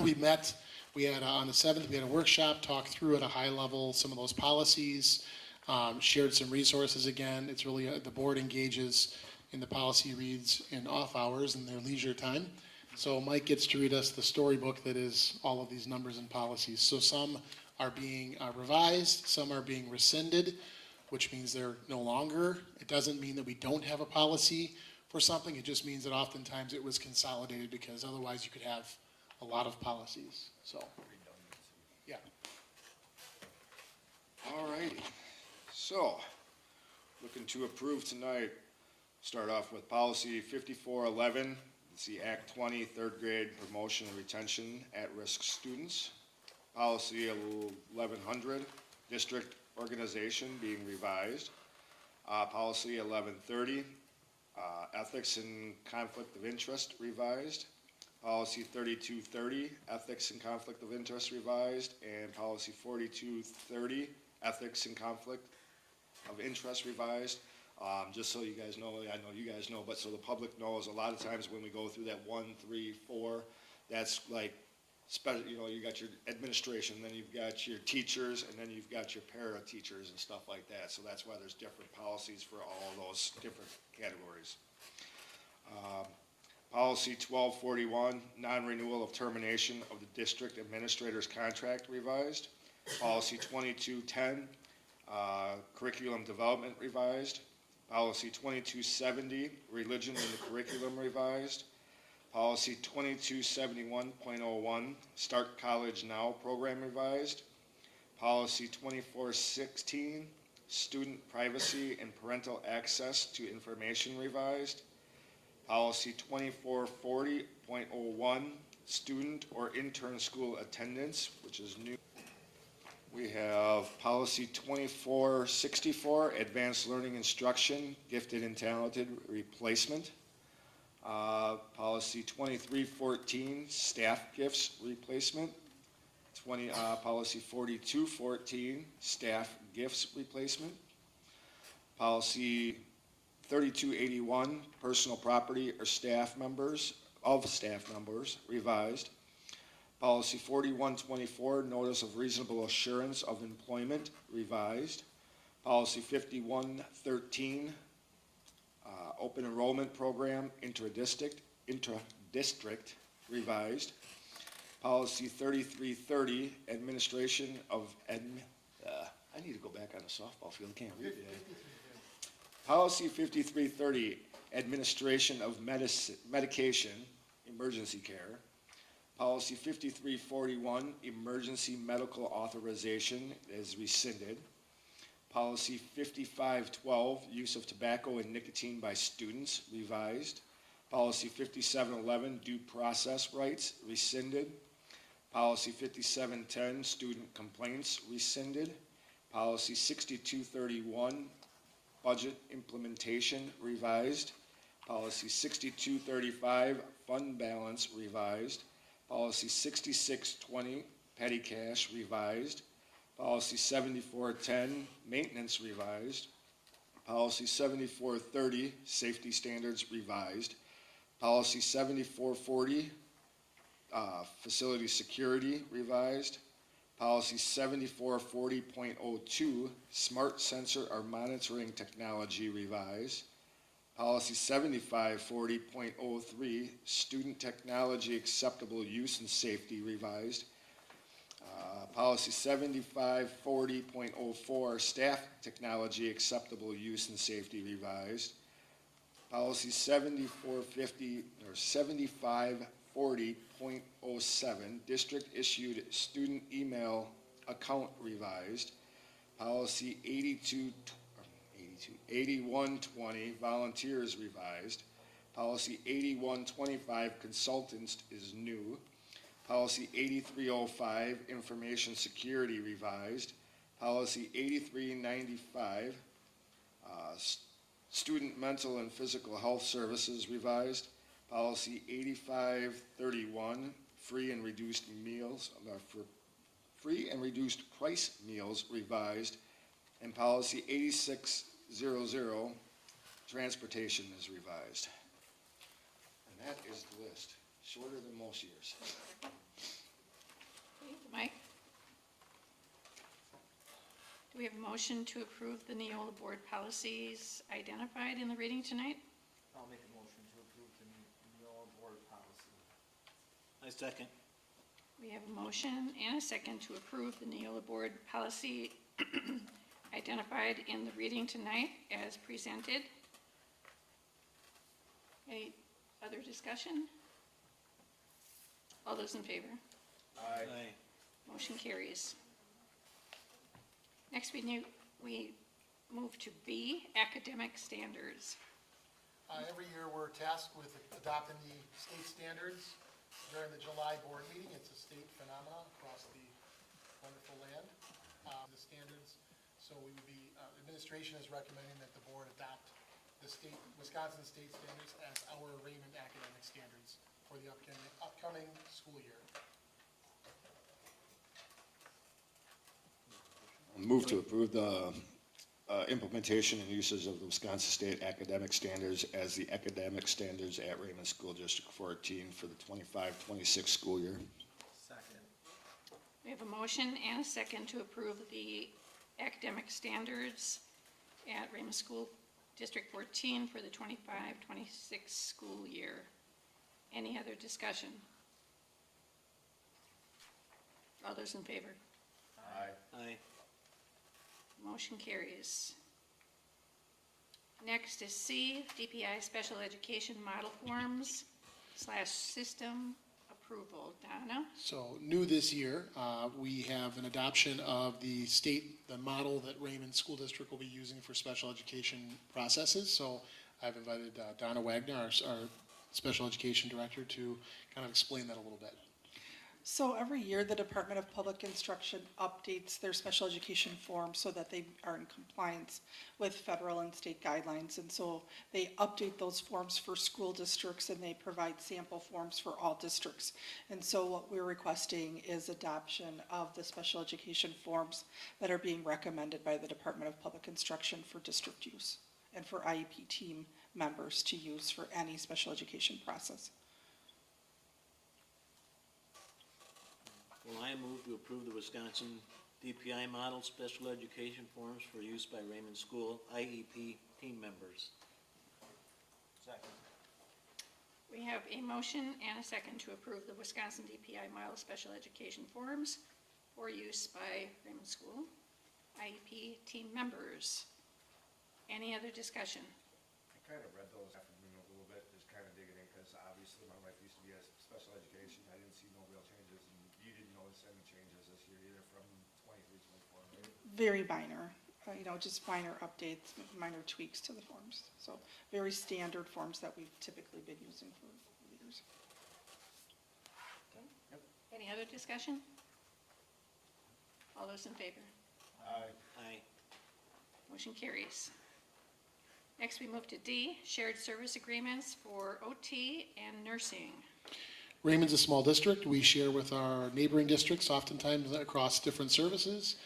We met, we had on the 7th, we had a workshop, talked through at a high level some of those policies, shared some resources again. It's really, the board engages in the policy reads in off hours in their leisure time. So Mike gets to read us the storybook that is all of these numbers and policies. So some are being revised, some are being rescinded, which means they're no longer. It doesn't mean that we don't have a policy for something. It just means that oftentimes it was consolidated because otherwise you could have a lot of policies. So, yeah. All righty. So, looking to approve tonight, start off with policy 5411. It's the Act 20, third grade promotion and retention at-risk students. Policy 1100, district organization being revised. Policy 1130, ethics and conflict of interest revised. Policy 3230, ethics and conflict of interest revised. And policy 4230, ethics and conflict of interest revised. Just so you guys know, I know you guys know, but so the public knows, a lot of times when we go through that 1, 3, 4, that's like, you got your administration, then you've got your teachers, and then you've got your para teachers and stuff like that. So that's why there's different policies for all those different categories. Policy 1241, non-renewal of termination of the district administrator's contract revised. Policy 2210, curriculum development revised. Policy 2270, religion in the curriculum revised. Policy 2271.01, Start College Now program revised. Policy 2416, student privacy and parental access to information revised. Policy 2440.01, student or intern school attendance, which is new. We have policy 2464, advanced learning instruction, gifted and talented replacement. Policy 2314, staff gifts replacement. Policy 4214, staff gifts replacement. Policy 3281, personal property or staff members, revised. Policy 4124, notice of reasonable assurance of employment, revised. Policy 5113, open enrollment program, intra-district, revised. Policy 3330, administration of, I need to go back on the softball field, can't read today. Policy 5330, administration of medication, emergency care. Policy 5341, emergency medical authorization is rescinded. Policy 5512, use of tobacco and nicotine by students, revised. Policy 5711, due process rights, rescinded. Policy 5710, student complaints, rescinded. Policy 6231, budget implementation, revised. Policy 6235, fund balance, revised. Policy 6620, petty cash, revised. Policy 7410, maintenance, revised. Policy 7430, safety standards, revised. Policy 7440, facility security, revised. Policy 7440.02, smart sensor or monitoring technology, revised. Policy 7540.03, student technology acceptable use and safety, revised. Policy 7540.04, staff technology acceptable use and safety, revised. Policy 7450 or 7540.07, district issued student email account, revised. Policy 8120, volunteers, revised. Policy 8125, consultants, is new. Policy 8305, information security, revised. Policy 8395, student mental and physical health services, revised. Policy 8531, free and reduced meals, for free and reduced price meals, revised. And policy 8600, transportation, is revised. And that is the list, shorter than most years. Mike? Do we have a motion to approve the Neola board policies identified in the reading tonight? I'll make a motion to approve the Neola board policy. I second. We have a motion and a second to approve the Neola board policy identified in the reading tonight as presented. Any other discussion? All those in favor? Aye. Motion carries. Next, we move to B, academic standards. Every year, we're tasked with adopting the state standards during the July board meeting. It's a state phenomenon across the wonderful land, the standards. So we would be, administration is recommending that the board adopt the Wisconsin state standards as our Raymond academic standards for the upcoming school year. Move to approve the implementation and usage of the Wisconsin State Academic Standards as the academic standards at Raymond School District 14 for the 25-26 school year. Second. We have a motion and a second to approve the academic standards at Raymond School District 14 for the 25-26 school year. Any other discussion? All those in favor? Aye. Motion carries. Next is C, DPI Special Education Model Forms / System approval. Donna? So new this year, we have an adoption of the model that Raymond School District will be using for special education processes. So I've invited Donna Wagner, our special education director, to kind of explain that a little bit. So every year, the Department of Public Instruction updates their special education forms so that they are in compliance with federal and state guidelines. And so they update those forms for school districts, and they provide sample forms for all districts. And so what we're requesting is adoption of the special education forms that are being recommended by the Department of Public Instruction for district use and for IEP team members to use for any special education process. Well, I move to approve the Wisconsin DPI model special education forms for use by Raymond School IEP team members. Second. We have a motion and a second to approve the Wisconsin DPI model special education forms for use by Raymond School IEP team members. Any other discussion? I kind of read those afternoon a little bit, just kind of digging in, because obviously my wife used to be a special education. I didn't see no real changes, and you didn't notice any changes this year either from 23, 24, right? Very minor, just minor updates, minor tweaks to the forms. So very standard forms that we've typically been using for years. Any other discussion? All those in favor? Aye. Aye. Motion carries. Next, we move to D, shared service agreements for OT and nursing. Raymond's a small district. We share with our neighboring districts oftentimes across different services.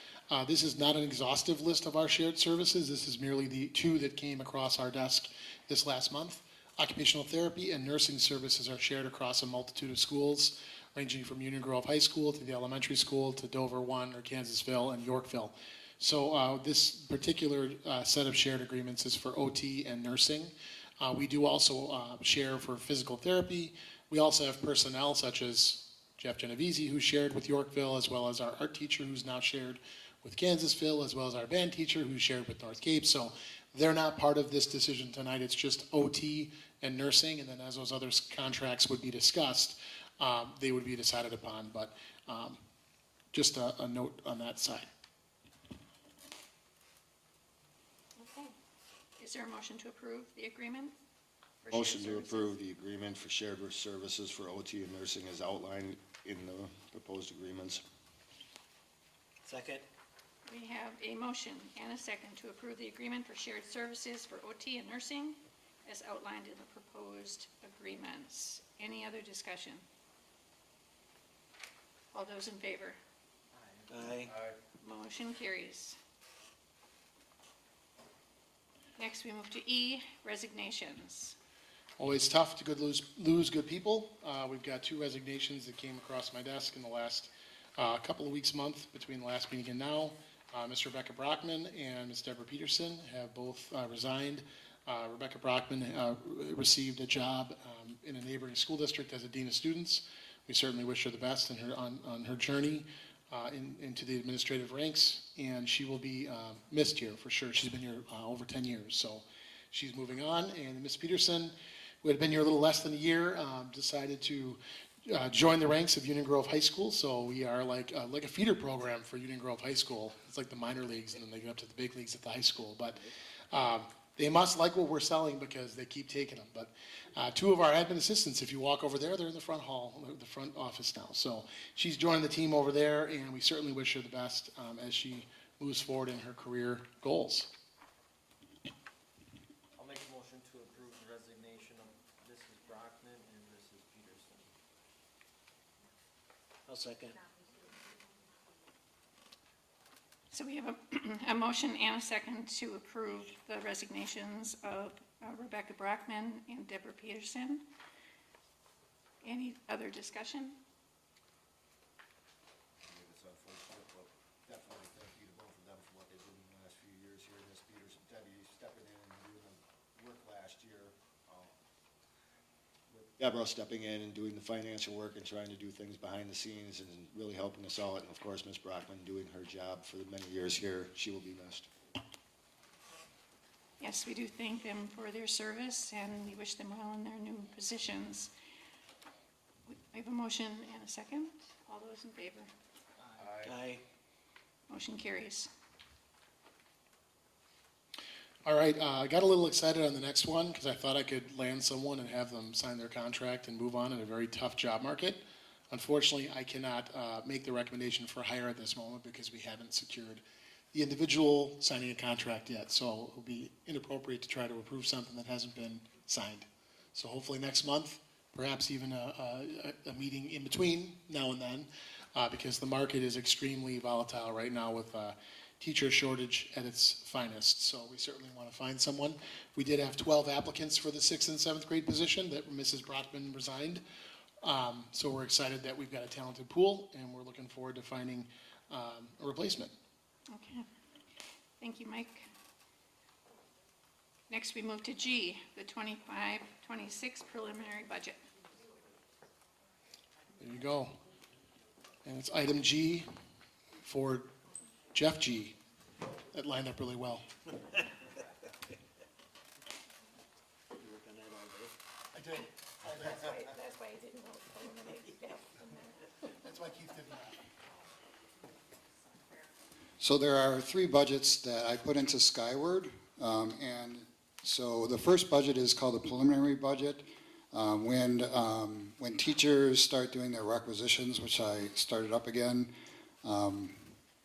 This is not an exhaustive list of our shared services. This is merely the two that came across our desk this last month. Occupational therapy and nursing services are shared across a multitude of schools, ranging from Union Grove High School to the elementary school to Dover 1 or Kansasville and Yorkville. So this particular set of shared agreements is for OT and nursing. We do also share for physical therapy. We also have personnel such as Jeff Genovese, who's shared with Yorkville, as well as our art teacher, who's now shared with Kansasville, as well as our band teacher, who's shared with North Cape. So they're not part of this decision tonight. It's just OT and nursing, and then as those other contracts would be discussed, they would be decided upon. But just a note on that side. Okay. Is there a motion to approve the agreement? for shared Motion to services? approve the agreement for shared services for OT and nursing as outlined in the proposed agreements. Second? We have a motion and a second to approve the agreement for shared services for OT and nursing as outlined in the proposed agreements. Any other discussion? All those in favor? Aye. Motion carries. Next, we move to E, resignations. Always tough to lose good people. We've got two resignations that came across my desk in the last couple of weeks, month, between the last meeting and now. Ms. Rebecca Brockman and Ms. Deborah Peterson have both resigned. Rebecca Brockman received a job in a neighboring school district as a dean of students. We certainly wish her the best in on her journey into the administrative ranks, and she will be missed here for sure. She's been here over 10 years, so she's moving on. And Ms. Peterson, who had been here a little less than a year, decided to join the ranks of Union Grove High School. So we are like a feeder program for Union Grove High School. It's like the minor leagues, and then they get up to the big leagues at the high school. But they must like what we're selling because they keep taking them. But two of our admin assistants, if you walk over there, they're in the front hall, the front office now. So she's joined the team over there, and we certainly wish her the best as she moves forward in her career goals. I'll make a motion to approve the resignation of Mrs. Brockman and Mrs. Peterson. I'll second. So we have a motion and a second to approve the resignations of Rebecca Brockman and Deborah Peterson. Any other discussion? It's unfortunate, but definitely thank you to both of them for what they did in the last few years here. Ms. Peterson, Debbie stepping in and doing the work last year. With Deborah stepping in and doing the financial work and trying to do things behind the scenes and really helping us out. And of course, Ms. Brockman doing her job for the many years here. She will be missed. Yes, we do thank them for their service, and we wish them well in their new positions. We have a motion and a second. All those in favor? Aye. Motion carries. All right, I got a little excited on the next one because I thought I could land someone and have them sign their contract and move on in a very tough job market. Unfortunately, I cannot make the recommendation for hire at this moment because we haven't secured the individual signing a contract yet. So it will be inappropriate to try to approve something that hasn't been signed. So hopefully next month, perhaps even a meeting in between now and then, because the market is extremely volatile right now with teacher shortage at its finest. So we certainly want to find someone. We did have 12 applicants for the 6th and 7th grade position that Mrs. Brockman resigned. So we're excited that we've got a talented pool, and we're looking forward to finding a replacement. Okay. Thank you, Mike. Next, we move to G, the 25-26 preliminary budget. There you go. And it's item G for Jeff G. That lined up really well. You work on that all day? I did. That's why he didn't eliminate Jeff. That's why Keith did that. So there are 3 budgets that I put into Skyward, and so the first budget is called the preliminary budget. When teachers start doing their requisitions, which I started up again a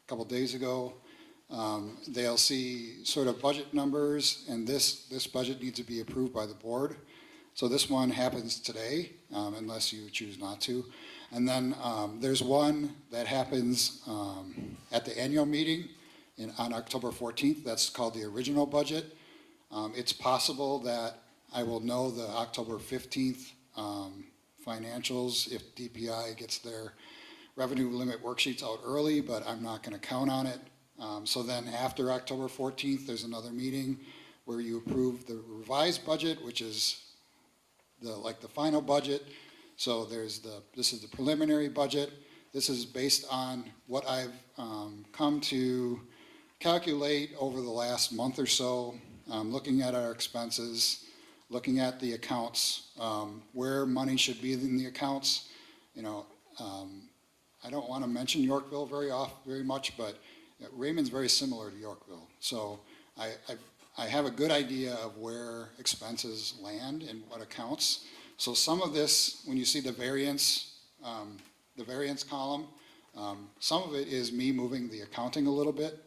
couple days ago, they'll see sort of budget numbers, and this budget needs to be approved by the board. So this one happens today, unless you choose not to. And then there's one that happens at the annual meeting on October 14th. That's called the original budget. It's possible that I will know the October 15th financials if DPI gets their revenue limit worksheets out early, but I'm not going to count on it. So then after October 14th, there's another meeting where you approve the revised budget, which is the final budget. So this is the preliminary budget. This is based on what I've come to calculate over the last month or so, looking at our expenses, looking at the accounts, where money should be in the accounts. You know, I don't want to mention Yorkville very much, but Raymond's very similar to Yorkville. So I have a good idea of where expenses land and what accounts. So some of this, when you see the variance column, some of it is me moving the accounting a little bit,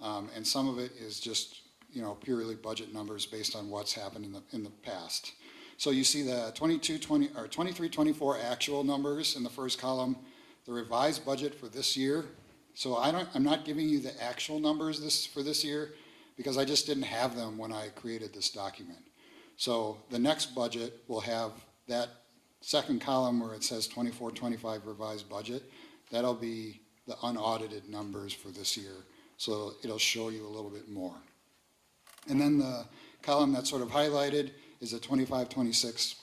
and some of it is just, you know, purely budget numbers based on what's happened in the past. So you see the 23-24 actual numbers in the first column, the revised budget for this year. So I'm not giving you the actual numbers for this year because I just didn't have them when I created this document. So the next budget will have that second column where it says 24-25 revised budget. That'll be the unaudited numbers for this year. So it'll show you a little bit more. And then the column that's sort of highlighted is the 25-26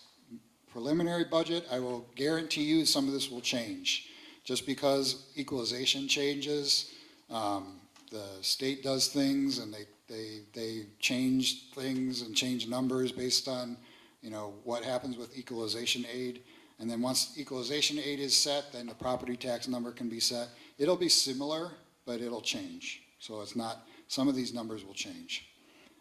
preliminary budget. I will guarantee you some of this will change. Just because equalization changes, the state does things and they change things and change numbers based on, you know, what happens with equalization aid. And then once equalization aid is set, then the property tax number can be set. It'll be similar, but it'll change. So it's not, some of these numbers will change.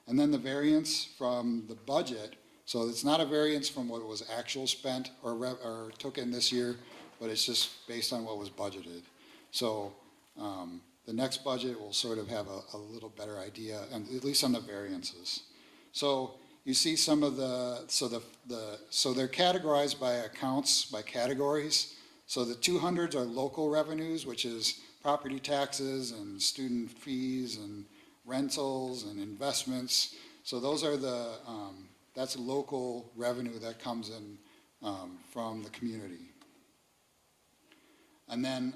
And then the variance from the budget, so it's not a variance from what was actual spent or took in this year, but it's just based on what was budgeted. So the next budget will sort of have a little better idea, and at least on the variances. So you see some of so they're categorized by accounts, by categories. So the 200s are local revenues, which is property taxes and student fees and rentals and investments. So those are that's local revenue that comes in from the community. And then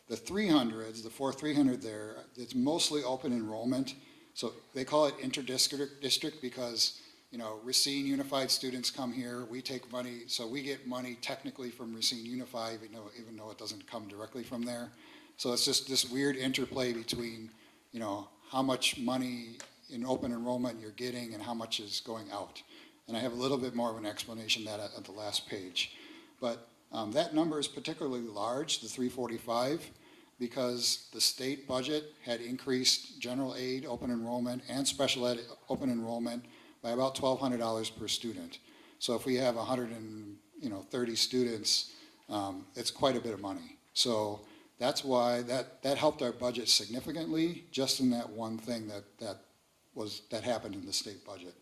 the 300s, the 4,300 there, it's mostly open enrollment. So they call it interdistrict because, you know, Racine Unified students come here, we take money, so we get money technically from Racine Unified, even though it doesn't come directly from there. So it's just this weird interplay between, you know, how much money in open enrollment you're getting and how much is going out. And I have a little bit more of an explanation of that at the last page. But that number is particularly large, the 345, because the state budget had increased general aid, open enrollment, and special ed open enrollment by about $1,200 per student. So if we have 130 students, it's quite a bit of money. So that's why that helped our budget significantly, just in that one thing that happened in the state budget.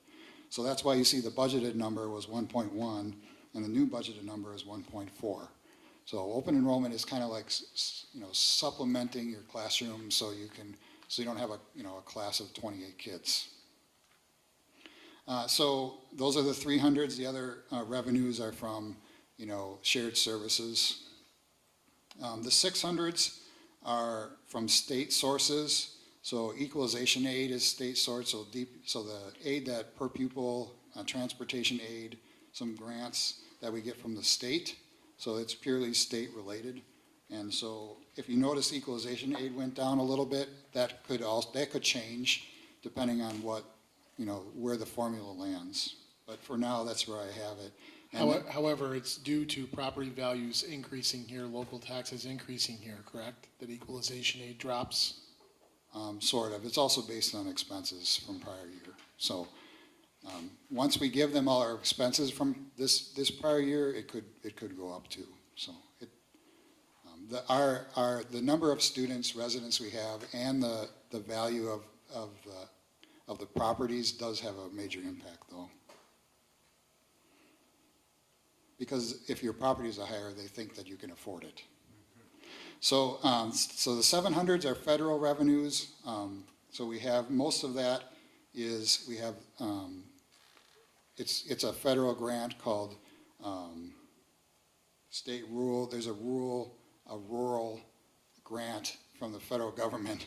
So that's why you see the budgeted number was 1.1, and the new budgeted number is 1.4. So open enrollment is kind of like, supplementing your classroom so you don't have a class of 28 kids. So those are the 300s. The other revenues are from, shared services. The 600s are from state sources. So equalization aid is state source. So the aid that per pupil, transportation aid, some grants that we get from the state. So it's purely state related. And so if you notice equalization aid went down a little bit, that could change depending on what, where the formula lands. But for now, that's where I have it. However, it's due to property values increasing here, local taxes increasing here, correct? That equalization aid drops? Sort of. It's also based on expenses from prior year. So once we give them all our expenses from this prior year, it could go up too. So the number of students, residents we have, and the value of the properties does have a major impact though. Because if your properties are higher, they think that you can afford it. So the 700s are federal revenues. So we have, most of that is, we have, it's a federal grant called state rural, there's a rural grant from the federal government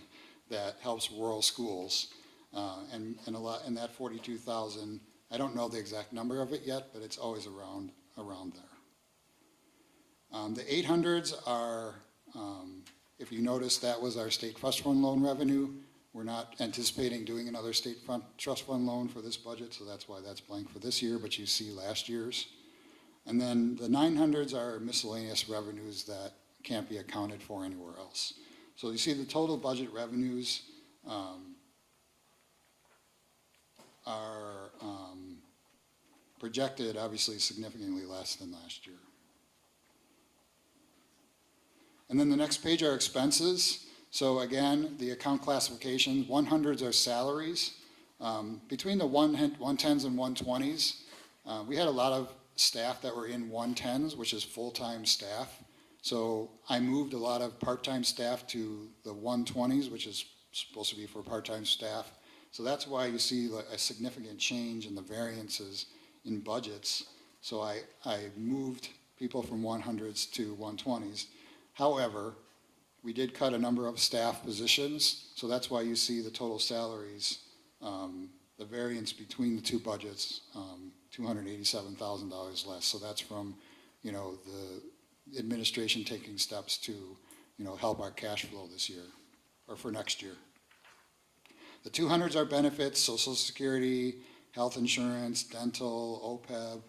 that helps rural schools. And that 42,000, I don't know the exact number of it yet, but it's always around there. The 800s are, if you notice, that was our state trust fund loan revenue. We're not anticipating doing another state trust fund loan for this budget, so that's why that's blank for this year, but you see last year's. And then the 900s are miscellaneous revenues that can't be accounted for anywhere else. So you see the total budget revenues are projected obviously significantly less than last year. And then the next page are expenses. So again, the account classifications, 100s are salaries. Between the 110s and 120s, we had a lot of staff that were in 110s, which is full-time staff. So I moved a lot of part-time staff to the 120s, which is supposed to be for part-time staff. So that's why you see a significant change in the variances in budgets. So I moved people from 100s to 120s. However, we did cut a number of staff positions, so that's why you see the total salaries, the variance between the two budgets, $287,000 less. So that's from, the administration taking steps to, help our cash flow this year, or for next year. The 200s are benefits, Social Security, health insurance, dental, OPEB.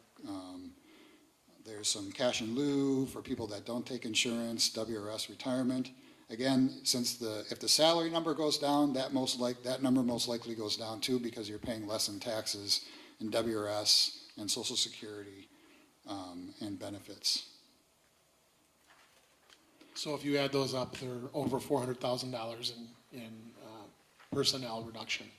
There's some cash in lieu for people that don't take insurance, WRS retirement. Again, if the salary number goes down, that number most likely goes down too, because you're paying less in taxes in WRS and Social Security and benefits. So if you add those up, they're over $400,000 in personnel reduction.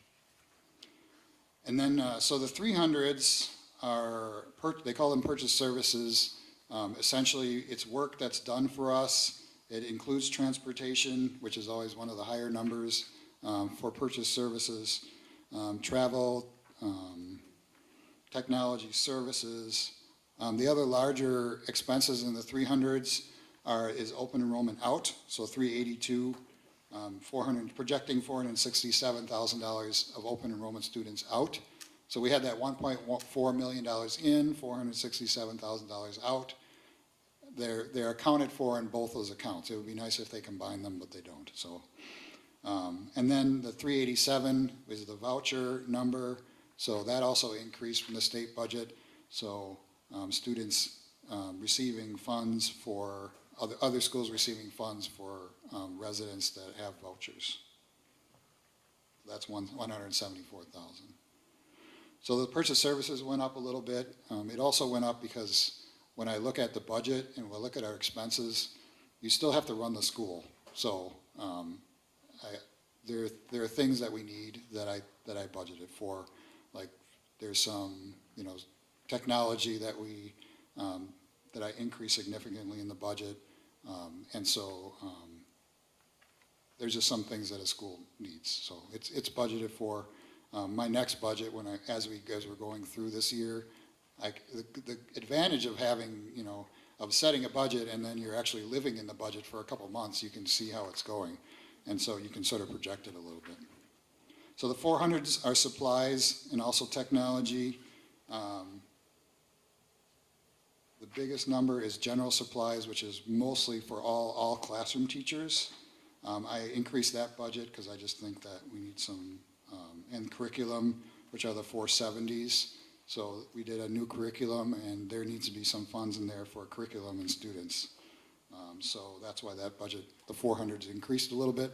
And then, so the 300s are, they call them purchase services. Essentially, it's work that's done for us. It includes transportation, which is always one of the higher numbers for purchase services, travel, technology services. The other larger expenses in the 300s is open enrollment out, so 382, projecting $467,000 of open enrollment students out. So we had that $1.4 million in, $467,000 out. They're accounted for in both those accounts. It would be nice if they combine them, but they don't. So, and then the 387 is the voucher number. So that also increased from the state budget. So students receiving funds for, other schools receiving funds for residents that have vouchers. That's 174,000. So the purchase services went up a little bit. It also went up because when I look at the budget and we look at our expenses, you still have to run the school. So there are things that we need that I budgeted for, like there's some technology that that I increased significantly in the budget, and so there's just some things that a school needs. So it's budgeted for. My next budget, as we're going through this year, the advantage of having of setting a budget and then you're actually living in the budget for a couple months, you can see how it's going, and so you can sort of project it a little bit. So the 400s are supplies and also technology. The biggest number is general supplies, which is mostly for all classroom teachers. I increased that budget because I just think that we need some, and curriculum, which are the 470s. So we did a new curriculum, and there needs to be some funds in there for curriculum and students. So that's why that budget, the 400s, increased a little bit.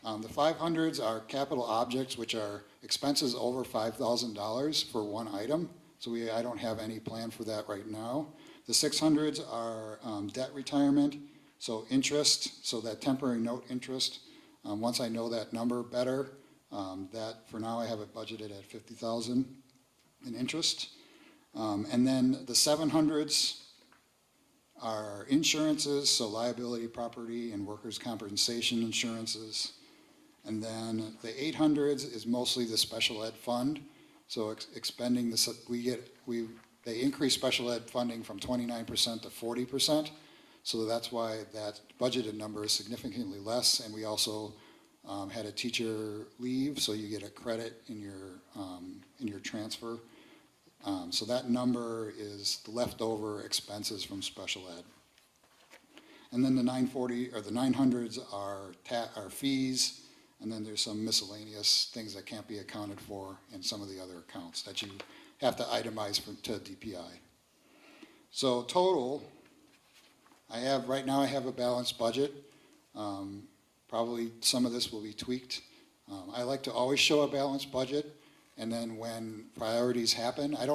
The 500s are capital objects, which are expenses over $5,000 for one item. So I don't have any plan for that right now. The 600s are debt retirement, so interest, so that temporary note interest. Once I know that number better, that for now I have it budgeted at $50,000 in interest. And then the 700s are insurances, so liability, property, and workers' compensation insurances. And then the 800s is mostly the special ed fund. So expending this, they increase special ed funding from 29% to 40%. So that's why that budgeted number is significantly less. And we also had a teacher leave, so you get a credit in your transfer. So that number is the leftover expenses from special ed. And then the 900s are fees. And then there's some miscellaneous things that can't be accounted for in some of the other accounts that you have to itemize to DPI. So total, right now I have a balanced budget. Probably some of this will be tweaked. I like to always show a balanced budget, and then when priorities happen, I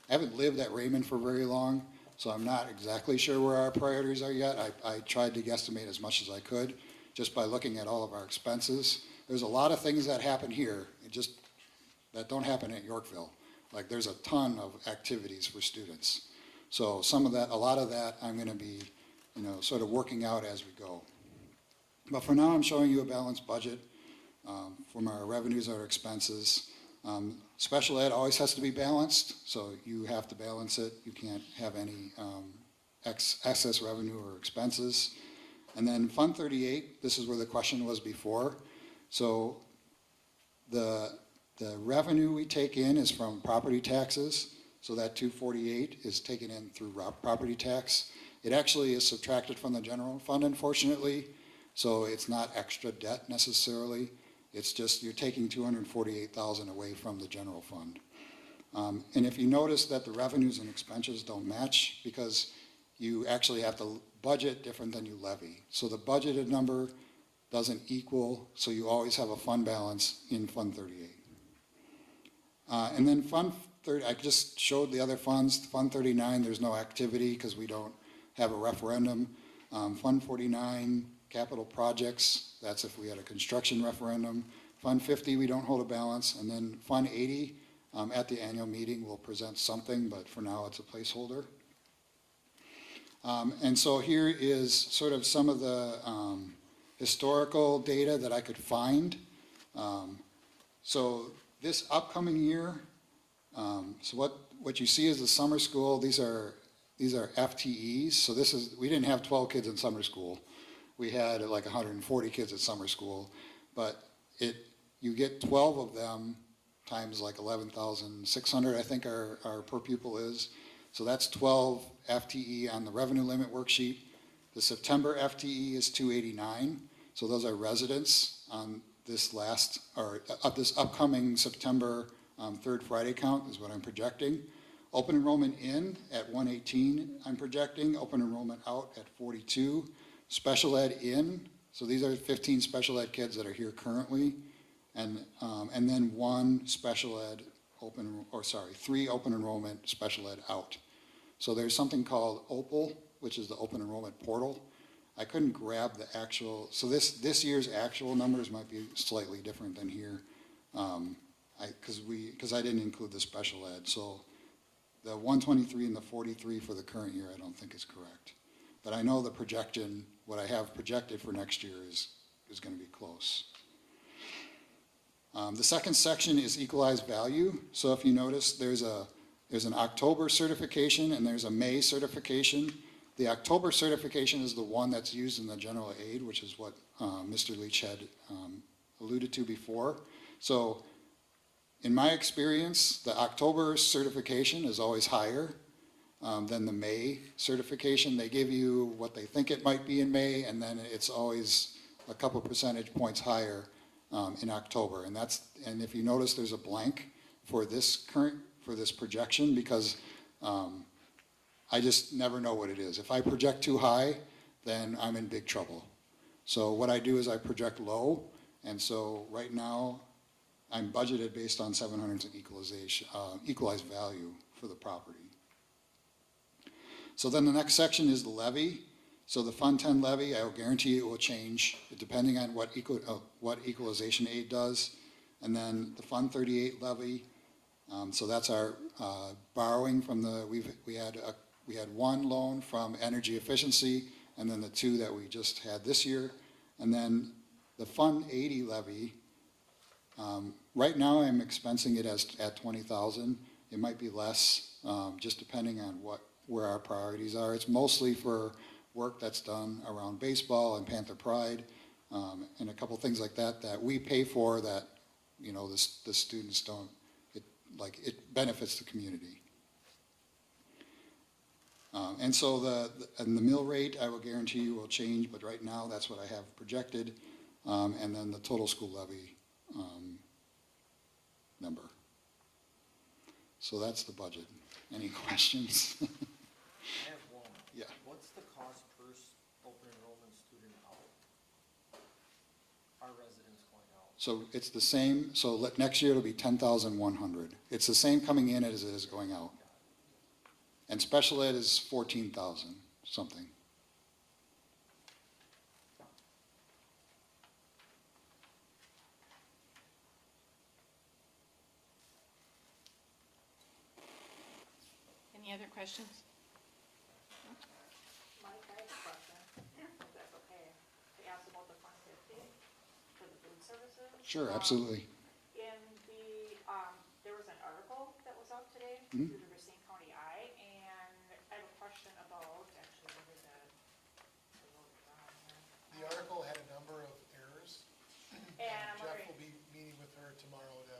haven't lived at Raymond for very long, so I'm not exactly sure where our priorities are yet. I tried to guesstimate as much as I could, just by looking at all of our expenses. There's a lot of things that happen here, that don't happen at Yorkville. Like there's a ton of activities for students. So a lot of that I'm gonna be, sort of working out as we go. But for now, I'm showing you a balanced budget from our revenues, our expenses. Special ed always has to be balanced, so you have to balance it. You can't have any excess revenue or expenses. And then Fund 38, this is where the question was before. So the revenue we take in is from property taxes. So that 248 is taken in through property tax. It actually is subtracted from the general fund, unfortunately. So it's not extra debt necessarily. It's just you're taking $248,000 away from the general fund. And if you notice that the revenues and expenses don't match, because you actually have to budget different than you levy. So the budgeted number doesn't equal, so you always have a fund balance in Fund 38. And then Fund 30, I just showed the other funds. Fund 39, there's no activity because we don't have a referendum. Fund 49, capital projects, that's if we had a construction referendum. Fund 50, we don't hold a balance. And then Fund 80, at the annual meeting, we'll present something, but for now it's a placeholder. And so here is sort of some of the historical data that I could find. So this upcoming year, so what you see is the summer school. These are FTEs. So we didn't have 12 kids in summer school. We had like 140 kids at summer school, but you get 12 of them times like 11,600, I think our per pupil is. So that's 12 FTE on the revenue limit worksheet. The September FTE is 289. So those are residents on this this upcoming September third Friday count is what I'm projecting. Open enrollment in at 118, I'm projecting, open enrollment out at 42. Special ed in, so these are 15 special ed kids that are here currently, and then one special ed three open enrollment special ed out. So there's something called OPAL, which is the open enrollment portal. I couldn't grab the actual, so this year's actual numbers might be slightly different than here, because I didn't include the special ed. So the 123 and the 43 for the current year, I don't think is correct. But I know the projection, what I have projected for next year is going to be close. The second section is equalized value. So if you notice, there's an October certification and there's a May certification. The October certification is the one that's used in the general aid, which is what Mr. Leach had alluded to before. So in my experience, the October certification is always higher than the May certification. They give you what they think it might be in May, and then it's always a couple percentage points higher in October. And if you notice, there's a blank for this projection, because I just never know what it is. If I project too high, then I'm in big trouble. So what I do is I project low, and so right now I'm budgeted based on 700 equalized value for the property. So then the next section is the levy. So the Fund 10 levy, I will guarantee you it will change depending on what equalization aid does. And then the Fund 38 levy, so that's our borrowing from we had one loan from energy efficiency, and then the two that we just had this year. And then the Fund 80 levy, right now I'm expensing it at 20,000. It might be less, just depending on where our priorities are. It's mostly for work that's done around baseball and Panther Pride, and a couple things like that we pay for that, the students don't. It benefits the community. And so the mill rate, I will guarantee you will change, but right now that's what I have projected. And then the total school levy number. So that's the budget. Any questions? I have one. Yeah. What's the cost per open enrollment student out? Our residents going out? So it's the same, so next year it'll be 10,100. It's the same coming in as it is going out. And special ed is 14,000 something. Any other questions? Mike, I have a question, if that's okay, to ask about the Fund 50 for the food services. Sure, absolutely. In the, there was an article that was out today Mhm. through the Racine County Eye, and I have a question about, actually, what is that? I wrote it down here. The article had a number of errors. And I'm Jeff wondering, will be meeting with her tomorrow to,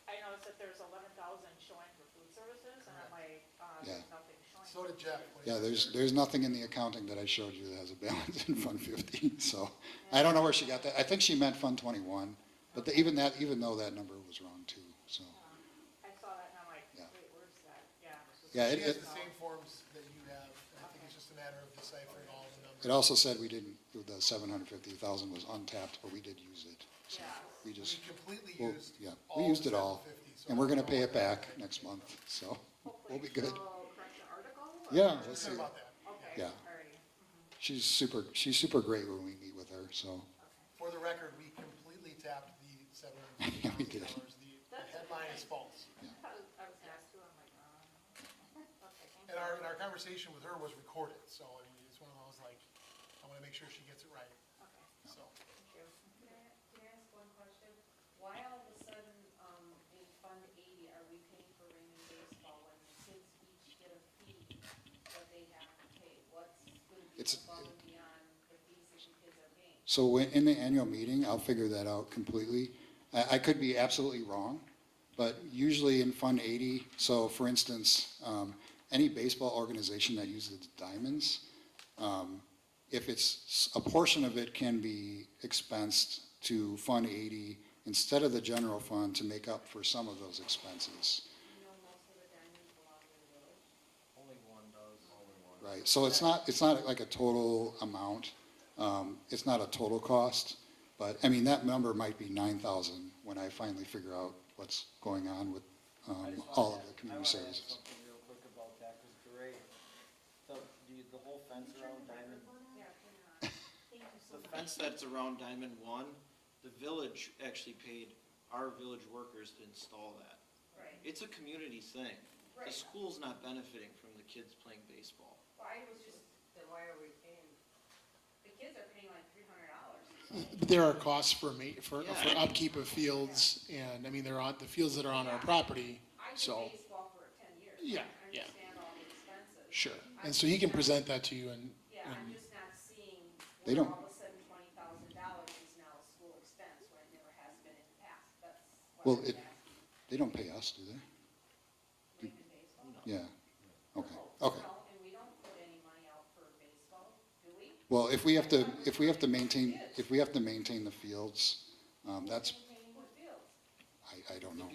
I noticed that there's 11,000 showing for food services, and I'm like, Yeah. there's nothing showing. so did Jeff. Yeah, there's nothing in the accounting that I showed you that has a balance in Fund 50, so I don't know where she got that. I think she meant Fund 21, but even though that number was wrong too, so. I saw that, and I'm like, Yeah. wait, where's that? Yeah. Yeah, She has the same forms that you have, and I think it's just a matter of deciphering all the numbers. It also said the 750,000 was untapped, but we did use it, so we just, We completely well, used yeah, all we used it all. 750, so And we're gonna pay it back next month, so we'll be good. Hopefully correct the article? or- Yeah, we'll Just see. about that. Okay, Yeah. alrighty. She's super great when we meet with her, so. For the record, we completely tapped the Yeah, we did. $750. The headline is false. I was asked to, I'm like, okay, thank And you. our conversation with her was recorded, so I mean, it's one of those like, I wanna make sure she gets it right, Okay, so. thank you. Can I ask one question? Why all of a sudden, in Fund 80, are we paying for Raymond baseball when the kids each get a fee that they have to pay? What's going to be It's- above and beyond the fees that you kids are paying? So in the annual meeting, I'll figure that out completely. I could be absolutely wrong, but usually in Fund 80, so for instance, any baseball organization that uses diamonds, if it's, a portion of it can be expensed to Fund 80 instead of the general fund to make up for some of those expenses. You know, most of the diamonds belong to the Right, so it's not like a total amount, it's not a total cost, but, I mean, that number might be 9,000 when I finally figure out what's going on with, all of the community I services. want to add something real quick about that, because DeRay, the whole fence around Diamond, the fence that's around Diamond One, the village actually paid our village workers to install that. Right. It's a community thing. The Right. school's not benefiting from the kids playing baseball. Well, I was just, then why are we paying, the kids are paying like $300. There are costs for Yeah. upkeep of fields, and, I mean, they're on, the fields that are on our property, I so, did baseball for 10 years. Yeah, I yeah. understand all the expenses. sure. And so he can present that to you, and, Yeah, I'm just not seeing They where don't- all of a sudden $20,000 is now a school expense when it never has been in the past. That's Well, why I'm asking. they don't pay us, do they? Raymond baseball? Yeah, okay, No, okay. no, and we don't put any money out for baseball, do we? Well, if we have to maintain the fields, that's, Maintaining what fields? I don't know.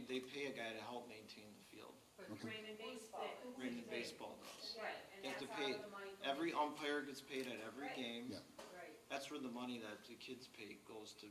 They pay a guy to help maintain the field. Raymond baseball. Raymond Baseball does. Right, and You have that's to how pay, the money goes. every umpire gets paid at every Right. game. Yeah. Right. That's where the money that the kids pay goes to. I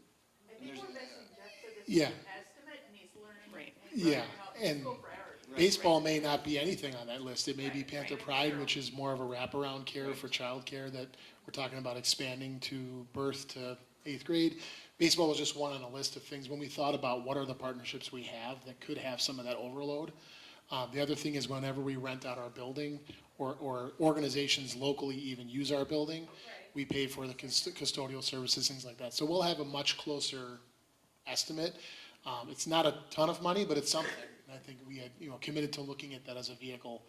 And think there's- we're missing Jeff to this Yeah. estimate, and he's learning. Right. and Yeah, learning how to and go priority. baseball may not be anything on that list. It may be Panther Pride, which is more of a wraparound care for childcare that we're talking about expanding to birth to 8th grade. Baseball was just one on a list of things. When we thought about what are the partnerships we have that could have some of that overload, the other thing is whenever we rent out our building or organizations locally even use our building, we pay for the custodial services, things like that. So we'll have a much closer estimate. It's not a ton of money, but it's something. And I think we had, committed to looking at that as a vehicle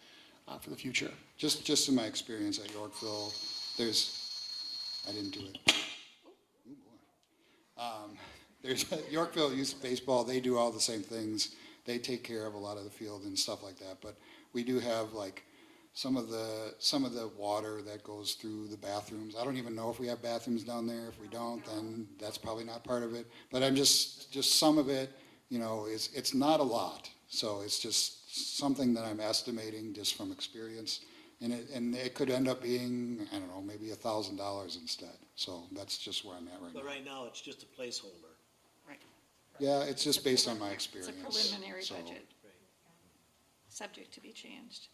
for the future. Just in my experience at Yorkville, I didn't do it. Ooh, boy. There's Yorkville Youth Baseball, they do all the same things. They take care of a lot of the field and stuff like that, but we do have like some of the water that goes through the bathrooms. I don't even know if we have bathrooms down there. If we don't, then that's probably not part of it. But I'm just some of it, it's not a lot. So it's just something that I'm estimating just from experience. And it could end up being, I don't know, maybe $1,000 instead. So that's just where I'm at right now. But right now, it's just a placeholder. Right. Yeah, it's just based on my It's a experience. preliminary So, budget, subject to be changed.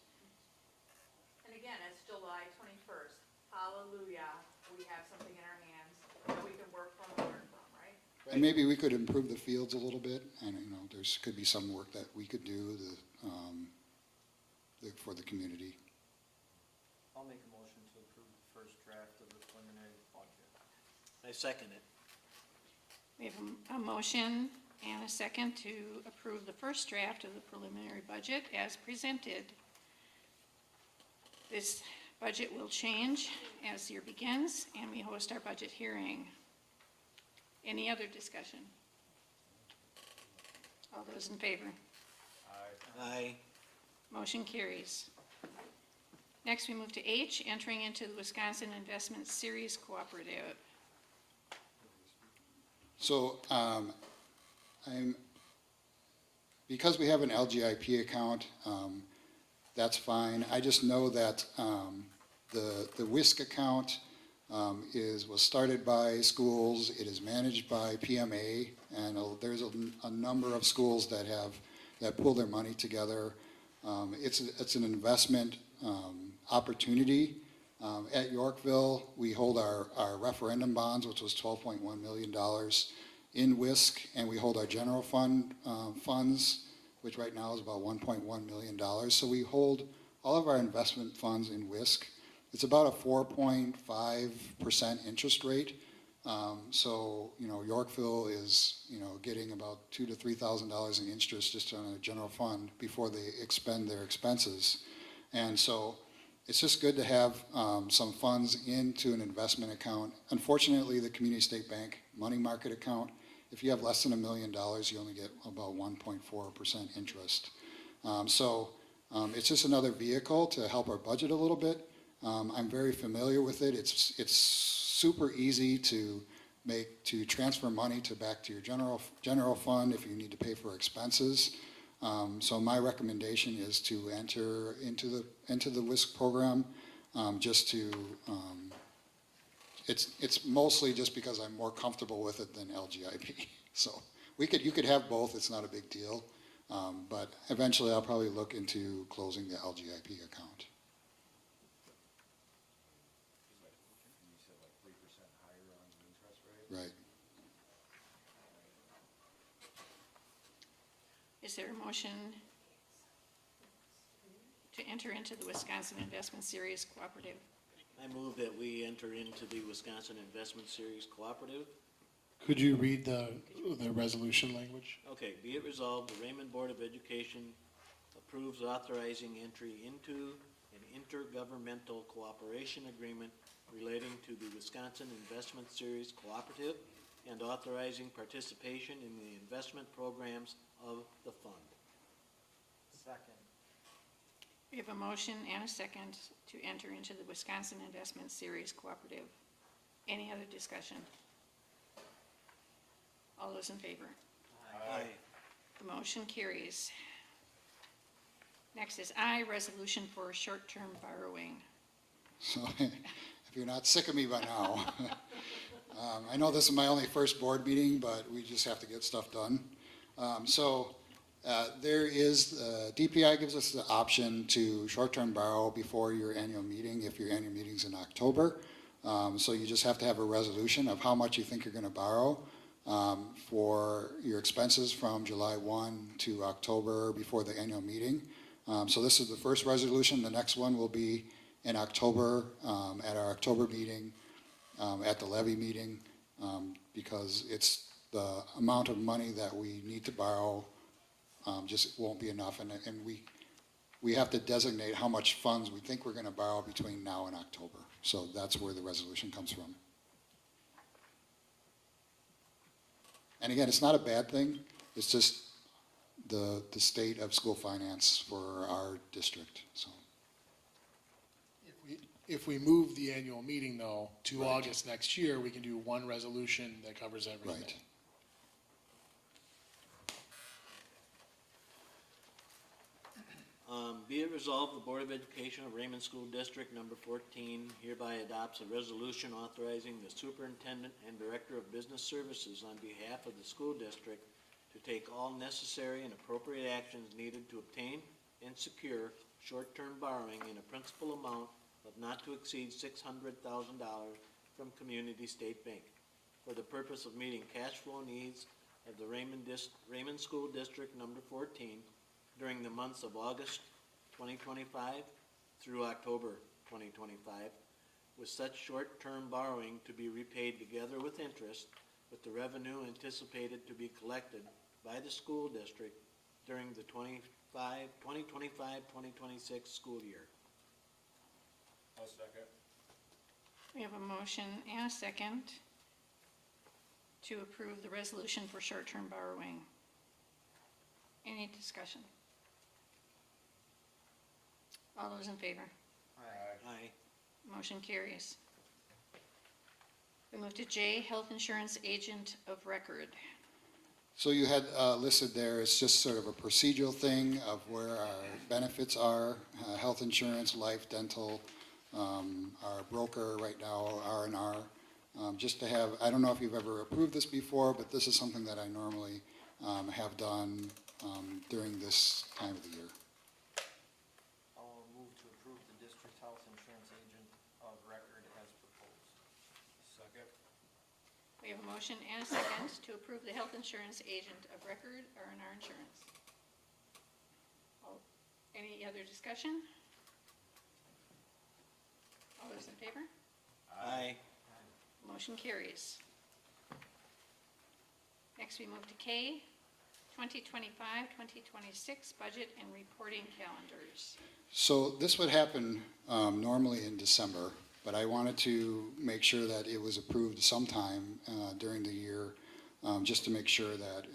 And again, it's July 21st. Hallelujah. We have something in our hands that we can work from and learn from, right? And maybe we could improve the fields a little bit. And, there's could be some work that we could do for the community. I'll make a motion to approve the first draft of the preliminary budget. I second it. We have a motion and a second to approve the first draft of the preliminary budget as presented. This budget will change as the year begins, and we host our budget hearing. Any other discussion? All those in favor? Aye. Motion carries. Next, we move to H, entering into the Wisconsin Investment Series Cooperative. So because we have an LGIP account, that's fine. I just know that the WISC account was started by schools. It is managed by PMA, and there's a number of schools that pull their money together. It's an investment opportunity. At Yorkville, we hold our referendum bonds, which was $12.1 million in WISC, and we hold our general fund funds, which right now is about $1.1 million. So we hold all of our investment funds in WISC. It's about a 4.5% interest rate. So, Yorkville is, getting about $2,000 to $3,000 in interest just on a general fund before they expend their expenses. And so it's just good to have some funds into an investment account. Unfortunately, the Community State Bank money market account, if you have less than $1 million, you only get about 1.4% interest. It's just another vehicle to help our budget a little bit. I'm very familiar with it. It's super easy to transfer money back to your general fund if you need to pay for expenses. So my recommendation is to enter into the WISC program. just to, it's mostly just because I'm more comfortable with it than LGIP. So you could have both, it's not a big deal. But eventually I'll probably look into closing the LGIP account. You said like 3% higher on the interest rate? Right. Is there a motion to enter into the Wisconsin Investment Series Cooperative? I move that we enter into the Wisconsin Investment Series Cooperative. Could you read the resolution language? Okay, be it resolved, the Raymond Board of Education approves authorizing entry into an intergovernmental cooperation agreement relating to the Wisconsin Investment Series Cooperative and authorizing participation in the investment programs of the fund. Second. We have a motion and a second to enter into the Wisconsin Investment Series Cooperative. Any other discussion? All those in favor? Aye. The motion carries. Next is I, resolution for short-term borrowing. So if you're not sick of me by now, I know this is my only first board meeting, but we just have to get stuff done. There is, DPI gives us the option to short-term borrow before your annual meeting, if your annual meeting's in October. So you just have to have a resolution of how much you think you're going to borrow for your expenses from July 1 to October before the annual meeting. So this is the first resolution. The next one will be in October at our October meeting, at the levy meeting, because it's the amount of money that we need to borrow just won't be enough. And we have to designate how much funds we think we're going to borrow between now and October. So that's where the resolution comes from. And again, it's not a bad thing. It's just the state of school finance for our district. So If we move the annual meeting, though, to Right. August next year, we can do one resolution that covers everything. right. Be it resolved, the Board of Education of Raymond School District Number 14 hereby adopts a resolution authorizing the Superintendent and Director of Business Services on behalf of the school district to take all necessary and appropriate actions needed to obtain and secure short-term borrowing in a principal amount of not to exceed $600,000 from Community State Bank for the purpose of meeting cash flow needs of the Raymond School District Number 14 during the months of August 2025 through October 2025, with such short-term borrowing to be repaid together with interest, with the revenue anticipated to be collected by the school district during the 2025-2026 school year. I'll second. We have a motion and a second to approve the resolution for short-term borrowing. Any discussion? All those in favor? Aye. Motion carries. We move to J, health insurance agent of record. So you had listed there, it's just sort of a procedural thing of where our benefits are, health insurance, life, dental, our broker right now, R&R. Just to have, I don't know if you've ever approved this before, but this is something that I normally have done during this time of the year. I'll move to approve the district health insurance agent of record as proposed. Second. We have a motion and a second to approve the health insurance agent of record, R&R Insurance. Any other discussion? All those in favor? Aye. Motion carries. Next, we move to K, 2025-2026 budget and reporting calendars. So this would happen normally in December, but I wanted to make sure that it was approved sometime during the year, just to make sure that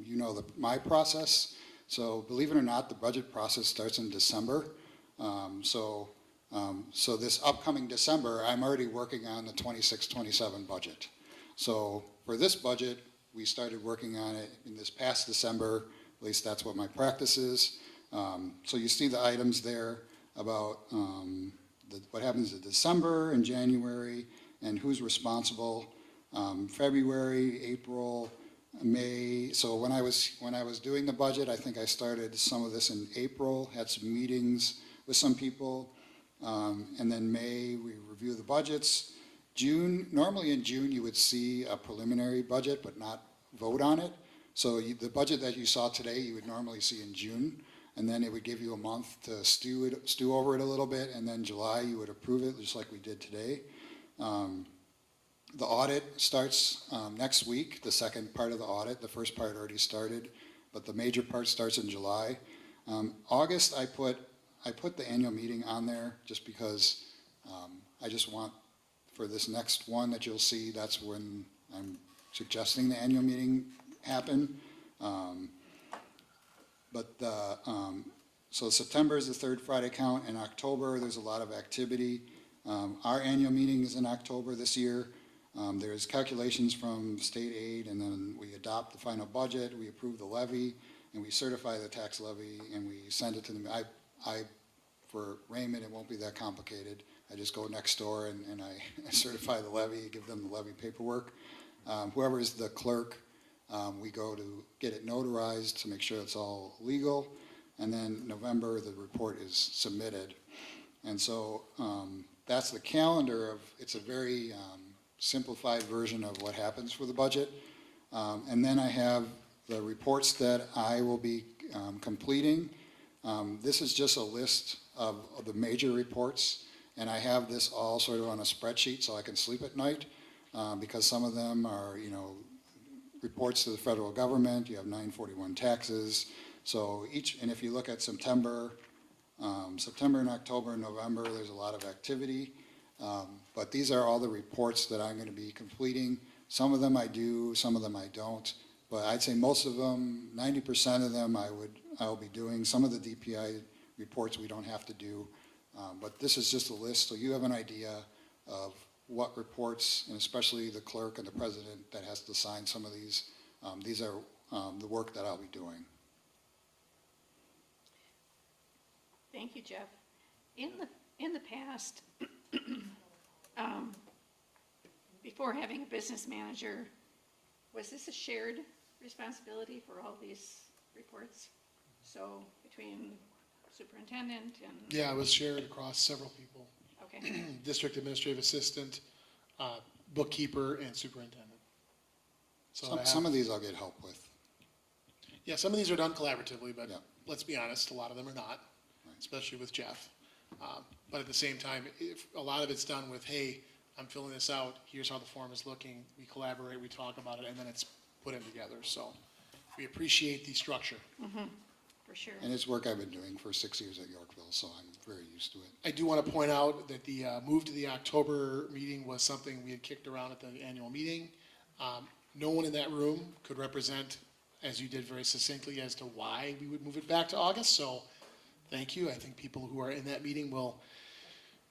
you know my process. So believe it or not, the budget process starts in December. So this upcoming December, I'm already working on the 26-27 budget. So for this budget, we started working on it in this past December. At least that's what my practice is. So you see the items there about what happens in December and January, and who's responsible, February, April, May. So when I was doing the budget, I think I started some of this in April, had some meetings with some people, and then May, we review the budgets. June, normally in June, you would see a preliminary budget, but not vote on it. So the budget that you saw today, you would normally see in June, and then it would give you a month to stew over it a little bit, and then July, you would approve it, just like we did today. The audit starts next week, the second part of the audit. The first part already started, but the major part starts in July. August, I put the annual meeting on there just because I just want, for this next one that you'll see, that's when I'm suggesting the annual meeting happen. So September is the third Friday count. In October, there's a lot of activity. Our annual meeting is in October this year. There's calculations from state aid, and then we adopt the final budget, we approve the levy, and we certify the tax levy, and we send it to them. For Raymond, it won't be that complicated. I just go next door and I certify the levy, give them the levy paperwork. Whoever is the clerk, we go to get it notarized to make sure it's all legal. And then November, the report is submitted. And so that's the calendar of, it's a very simplified version of what happens for the budget. And then I have the reports that I will be completing. This is just a list of the major reports, and I have this all sort of on a spreadsheet so I can sleep at night, because some of them are, reports to the federal government. You have 941 taxes. So and if you look at September and October and November, there's a lot of activity. But these are all the reports that I'm going to be completing. Some of them I do, some of them I don't. But I'd say most of them, 90% of them I'll be doing. Some of the DPI reports we don't have to do. But this is just a list, so you have an idea of what reports, and especially the clerk and the president that has to sign some of these. These are the work that I'll be doing. Thank you, Jeff. In the past, before having a business manager, was this a shared responsibility for all these reports? So between superintendent and? Yeah, it was shared across several people. Okay. District administrative assistant, bookkeeper, and superintendent. So Some of these I'll get help with. Yeah, some of these are done collaboratively, but Yeah. let's be honest, a lot of them are not, Right. especially with Jeff. But at the same time, if a lot of it's done with, hey, I'm filling this out, here's how the form is looking, we collaborate, we talk about it, and then it's put in together. So we appreciate the structure. For sure. And it's work I've been doing for 6 years at Yorkville, so I'm very used to it. I do want to point out that the move to the October meeting was something we had kicked around at the annual meeting. No one in that room could represent, as you did very succinctly, as to why we would move it back to August. So thank you. I think people who are in that meeting will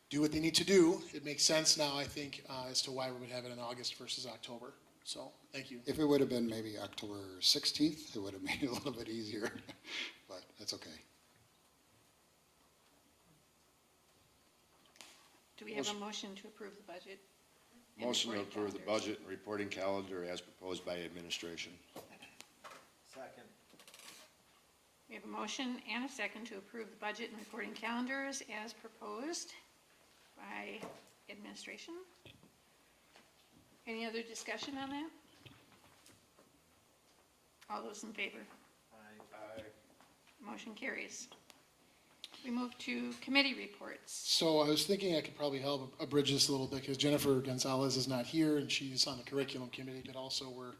do what they need to do. It makes sense now, I think, as to why we would have it in August versus October. So thank you. If it would have been maybe October 16th, it would have made it a little bit easier, but that's okay. Do we have a motion to approve the budget? and Motion to reporting approve the calendars? budget and reporting calendar as proposed by administration. Second. We have a motion and a second to approve the budget and reporting calendars as proposed by administration. Any other discussion on that? All those in favor? Aye. Motion carries. We move to committee reports. So I was thinking I could probably help abridge this a little bit because Jennifer Gonzalez is not here and she's on the curriculum committee, but also we're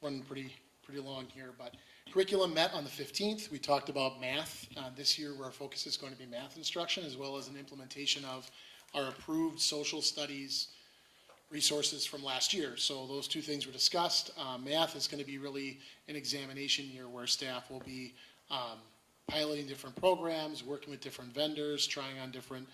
running pretty long here. But curriculum met on the 15th. We talked about math. This year our focus is going to be math instruction as well as an implementation of our approved social studies resources from last year. So those two things were discussed. Math is going to be really an examination year where staff will be piloting different programs, working with different vendors, trying on different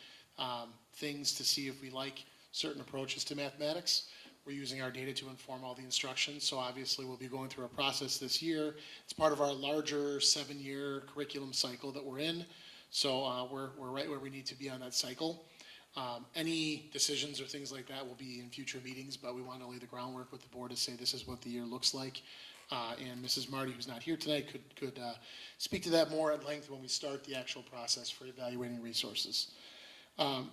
things to see if we like certain approaches to mathematics. We're using our data to inform all the instructions, so obviously we'll be going through a process this year. It's part of our larger 7-year curriculum cycle that we're in, so we're right where we need to be on that cycle. Any decisions or things like that will be in future meetings, but we want to lay the groundwork with the board to say this is what the year looks like. And Mrs. Marty, who's not here tonight, could speak to that more at length when we start the actual process for evaluating resources.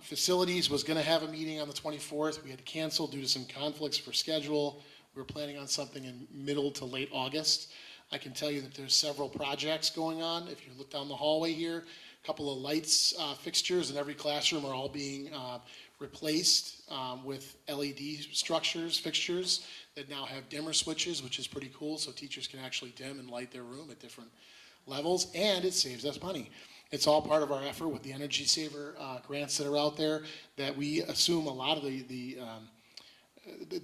Facilities was going to have a meeting on the 24th. We had to cancel due to some conflicts for schedule. We were planning on something in middle to late August. I can tell you that there's several projects going on. If you look down the hallway here, a couple of lights fixtures in every classroom are all being replaced with LED fixtures that now have dimmer switches, which is pretty cool, so teachers can actually dim and light their room at different levels, and it saves us money. It's all part of our effort with the Energy Saver grants that are out there, that we assume a lot of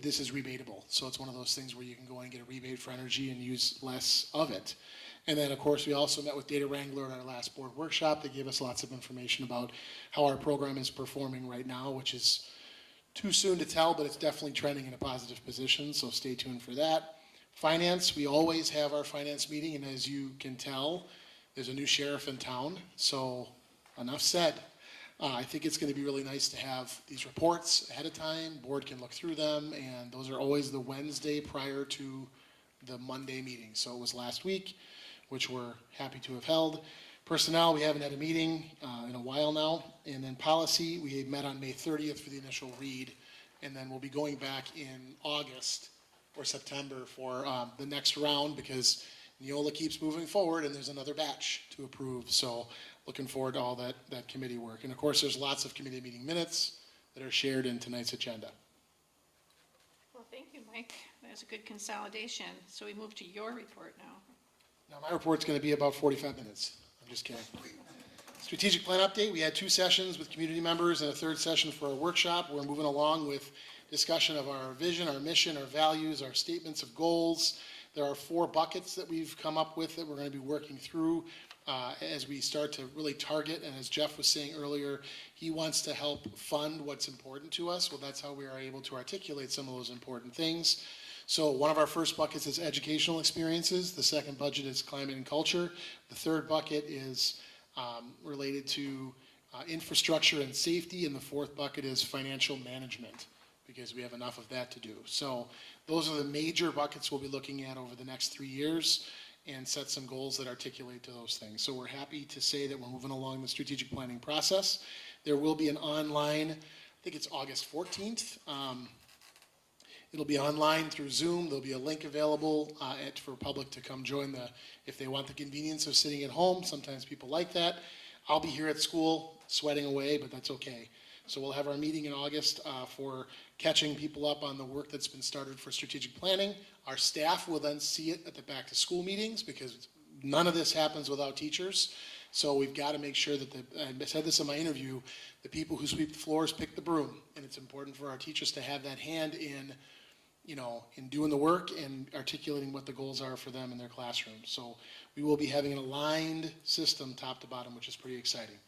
this is rebatable. So it's one of those things where you can go and get a rebate for energy and use less of it. And then, of course, we also met with Data Wrangler at our last board workshop. They gave us lots of information about how our program is performing right now, which is too soon to tell, but it's definitely trending in a positive position, so stay tuned for that. Finance, we always have our finance meeting, and as you can tell, there's a new sheriff in town, so enough said. I think it's going to be really nice to have these reports ahead of time. Board can look through them, and those are always the Wednesday prior to the Monday meeting. So it was last week, which we're happy to have held. Personnel, we haven't had a meeting in a while now. And then policy, we met on May 30th for the initial read, and then we'll be going back in August or September for the next round, because Neola keeps moving forward and there's another batch to approve. So looking forward to all that committee work. And of course, there's lots of committee meeting minutes that are shared in tonight's agenda. Well, thank you, Mike. That's a good consolidation. So we move to your report now. Now, my report's going to be about 45 minutes. I'm just kidding. Strategic plan update. We had 2 sessions with community members and a 3rd session for our workshop. We're moving along with discussion of our vision, our mission, our values, our statements of goals. There are 4 buckets that we've come up with that we're going to be working through as we start to really target. And as Jeff was saying earlier, he wants to help fund what's important to us. Well, that's how we are able to articulate some of those important things. So one of our first buckets is educational experiences. The second budget is climate and culture. The third bucket is related to infrastructure and safety. And the fourth bucket is financial management, because we have enough of that to do. So those are the major buckets we'll be looking at over the next 3 years, and set some goals that articulate to those things. So we're happy to say that we're moving along the strategic planning process. There will be an online, I think it's August 14th. It'll be online through Zoom. There'll be a link available for public to come join if they want the convenience of sitting at home. Sometimes people like that. I'll be here at school sweating away, but that's okay. So we'll have our meeting in August for catching people up on the work that's been started for strategic planning. Our staff will then see it at the back to school meetings, because none of this happens without teachers. So we've got to make sure that I said this in my interview, the people who sweep the floors pick the broom. And it's important for our teachers to have that hand in doing the work and articulating what the goals are for them in their classroom. So we will be having an aligned system top to bottom, which is pretty exciting.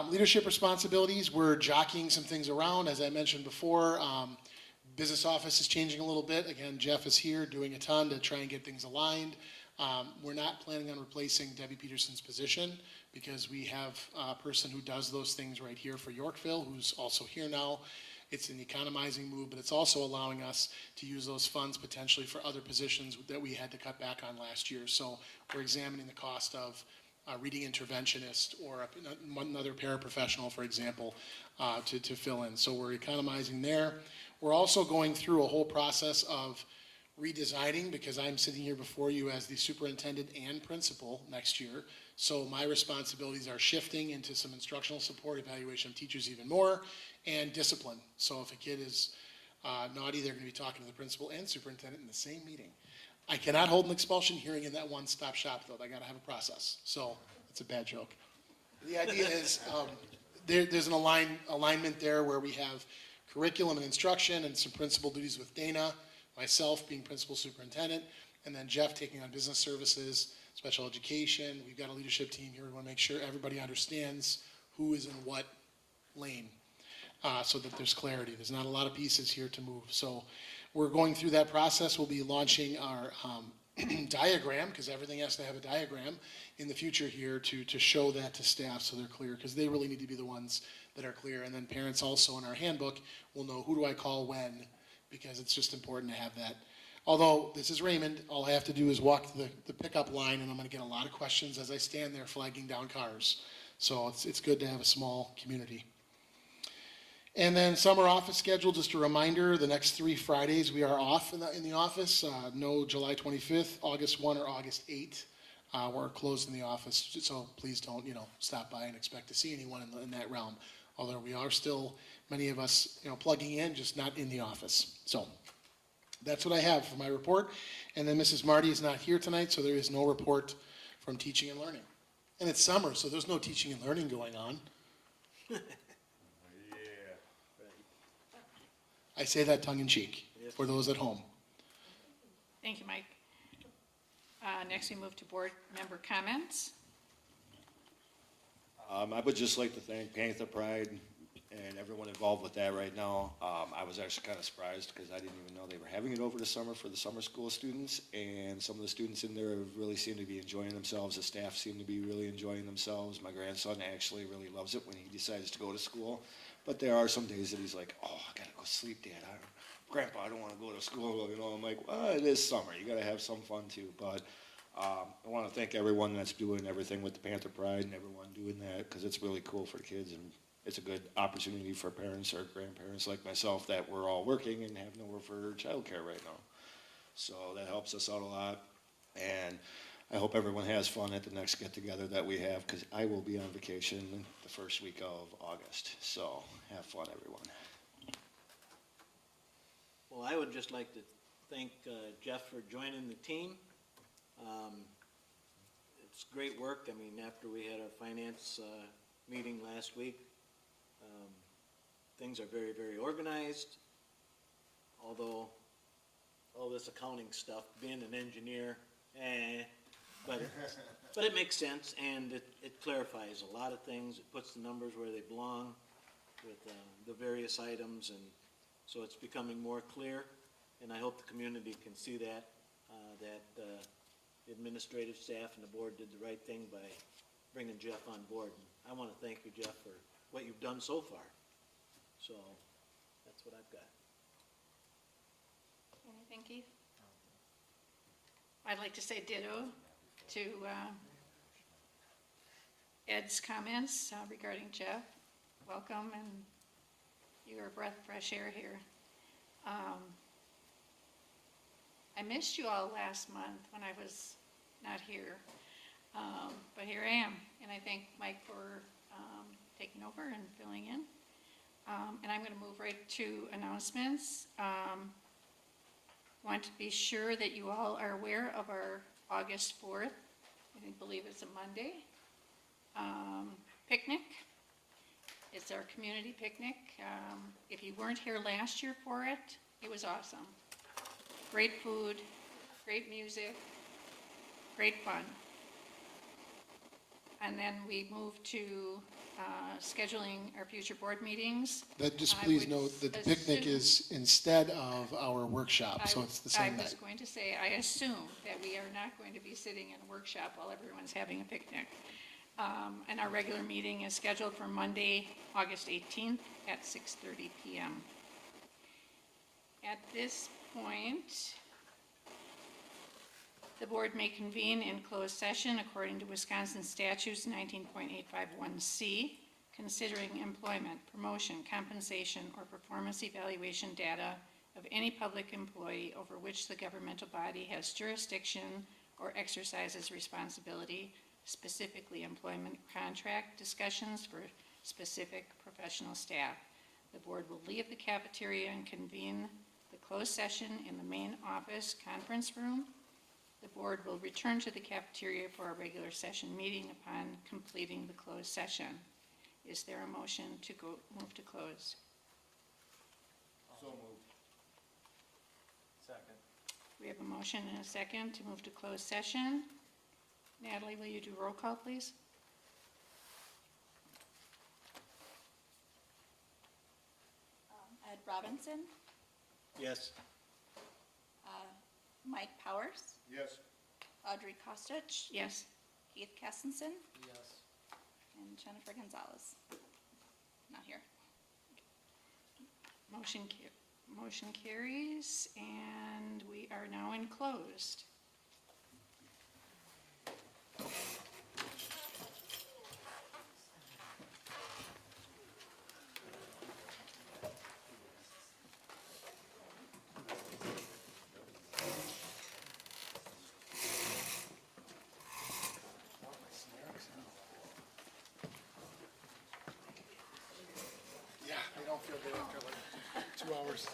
Leadership responsibilities, we're jockeying some things around. As I mentioned before, business office is changing a little bit. Again, Jeff is here doing a ton to try and get things aligned. We're not planning on replacing Debbie Peterson's position, because we have a person who does those things right here for Yorkville, who's also here now. It's an economizing move, but it's also allowing us to use those funds potentially for other positions that we had to cut back on last year. So we're examining the cost of a reading interventionist or another paraprofessional, for example, to fill in. So we're economizing there. We're also going through a whole process of redesigning, because I'm sitting here before you as the superintendent and principal next year. So my responsibilities are shifting into some instructional support, evaluation of teachers even more, and discipline. So if a kid is naughty, they're going to be talking to the principal and superintendent in the same meeting. I cannot hold an expulsion hearing in that one-stop shop, though. I got to have a process. So it's a bad joke. The idea is there's an alignment there where we have curriculum and instruction and some principal duties with Dana, myself being principal superintendent, and then Jeff taking on business services, special education. We've got a leadership team here. We want to make sure everybody understands who is in what lane, so that there's clarity. There's not a lot of pieces here to move. So we're going through that process. We'll be launching our diagram, because everything has to have a diagram in the future here to show that to staff so they're clear, because they really need to be the ones that are clear. And then parents also in our handbook will know who do I call when, because it's just important to have that. Although this is Raymond, all I have to do is walk to the pickup line and I'm gonna get a lot of questions as I stand there flagging down cars. So it's good to have a small community. And then summer office schedule, just a reminder, the next 3 Fridays we are off in the office. No July 25th, August 1, or August 8th. We're closed in the office, so please don't, stop by and expect to see anyone in that realm. Although we are still, many of us, plugging in, just not in the office. So that's what I have for my report. And then Mrs. Marty is not here tonight, so there is no report from teaching and learning. And it's summer, so there's no teaching and learning going on. I say that tongue in cheek for those at home. Thank you, Mike. Next, we move to board member comments. I would just like to thank Panther Pride and everyone involved with that right now. I was actually kind of surprised because I didn't even know they were having it over the summer for the summer school students. And some of the students in there really seem to be enjoying themselves. The staff seem to be really enjoying themselves. My grandson actually really loves it when he decides to go to school. But there are some days that he's like, oh, I gotta go sleep, Dad. Grandpa, I don't want to go to school. I'm like, well, it is summer. You gotta have some fun too. But I want to thank everyone that's doing everything with the Panther Pride and everyone doing that, because it's really cool for the kids, and it's a good opportunity for parents or grandparents like myself that we're all working and have nowhere for childcare right now. So that helps us out a lot, and I hope everyone has fun at the next get-together that we have, because I will be on vacation the first week of August. So have fun, everyone. Well, I would just like to thank Jeff for joining the team. It's great work. I mean, after we had our finance meeting last week, things are very, very organized. Although all this accounting stuff, being an engineer, but it makes sense, and it clarifies a lot of things. It puts the numbers where they belong with the various items, and so it's becoming more clear. And I hope the community can see that the administrative staff and the board did the right thing by bringing Jeff on board. And I want to thank you, Jeff, for what you've done so far. So that's what I've got. Anything, Keith? I'd like to say ditto to Ed's comments regarding Jeff. Welcome, and you're a breath of fresh air here. I missed you all last month when I was not here, but here I am, and I thank Mike for taking over and filling in. And I'm going to move right to announcements. Want to be sure that you all are aware of our August 4th, I believe it's a Monday, picnic. It's our community picnic. If you weren't here last year for it, it was awesome. Great food, great music, great fun. And then we move to scheduling our future board meetings. That just please note that the picnic is instead of our workshop, so it's the same I night. was going to say, I assume that we are not going to be sitting in a workshop while everyone's having a picnic. And our regular meeting is scheduled for Monday, August 18th at 6:30 p.m. At this point, the board may convene in closed session according to Wisconsin statutes 19.851C, considering employment, promotion, compensation, or performance evaluation data of any public employee over which the governmental body has jurisdiction or exercises responsibility, specifically employment contract discussions for specific professional staff. The board will leave the cafeteria and convene the closed session in the main office conference room. The board will return to the cafeteria for a regular session meeting upon completing the closed session. Is there a motion to move to close? So moved. Second. We have a motion and a second to move to closed session. Natalie, will you do roll call, please? Ed Robinson, Yes. Mike Powers, Yes. Audrey Kostich, Yes. Keith Kessenson, Yes. and Jennifer Gonzalez. not here. Motion carries, and we are now in closed. Yeah, they don't feel good after like 2 hours.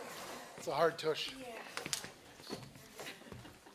It's a hard tush. Yeah.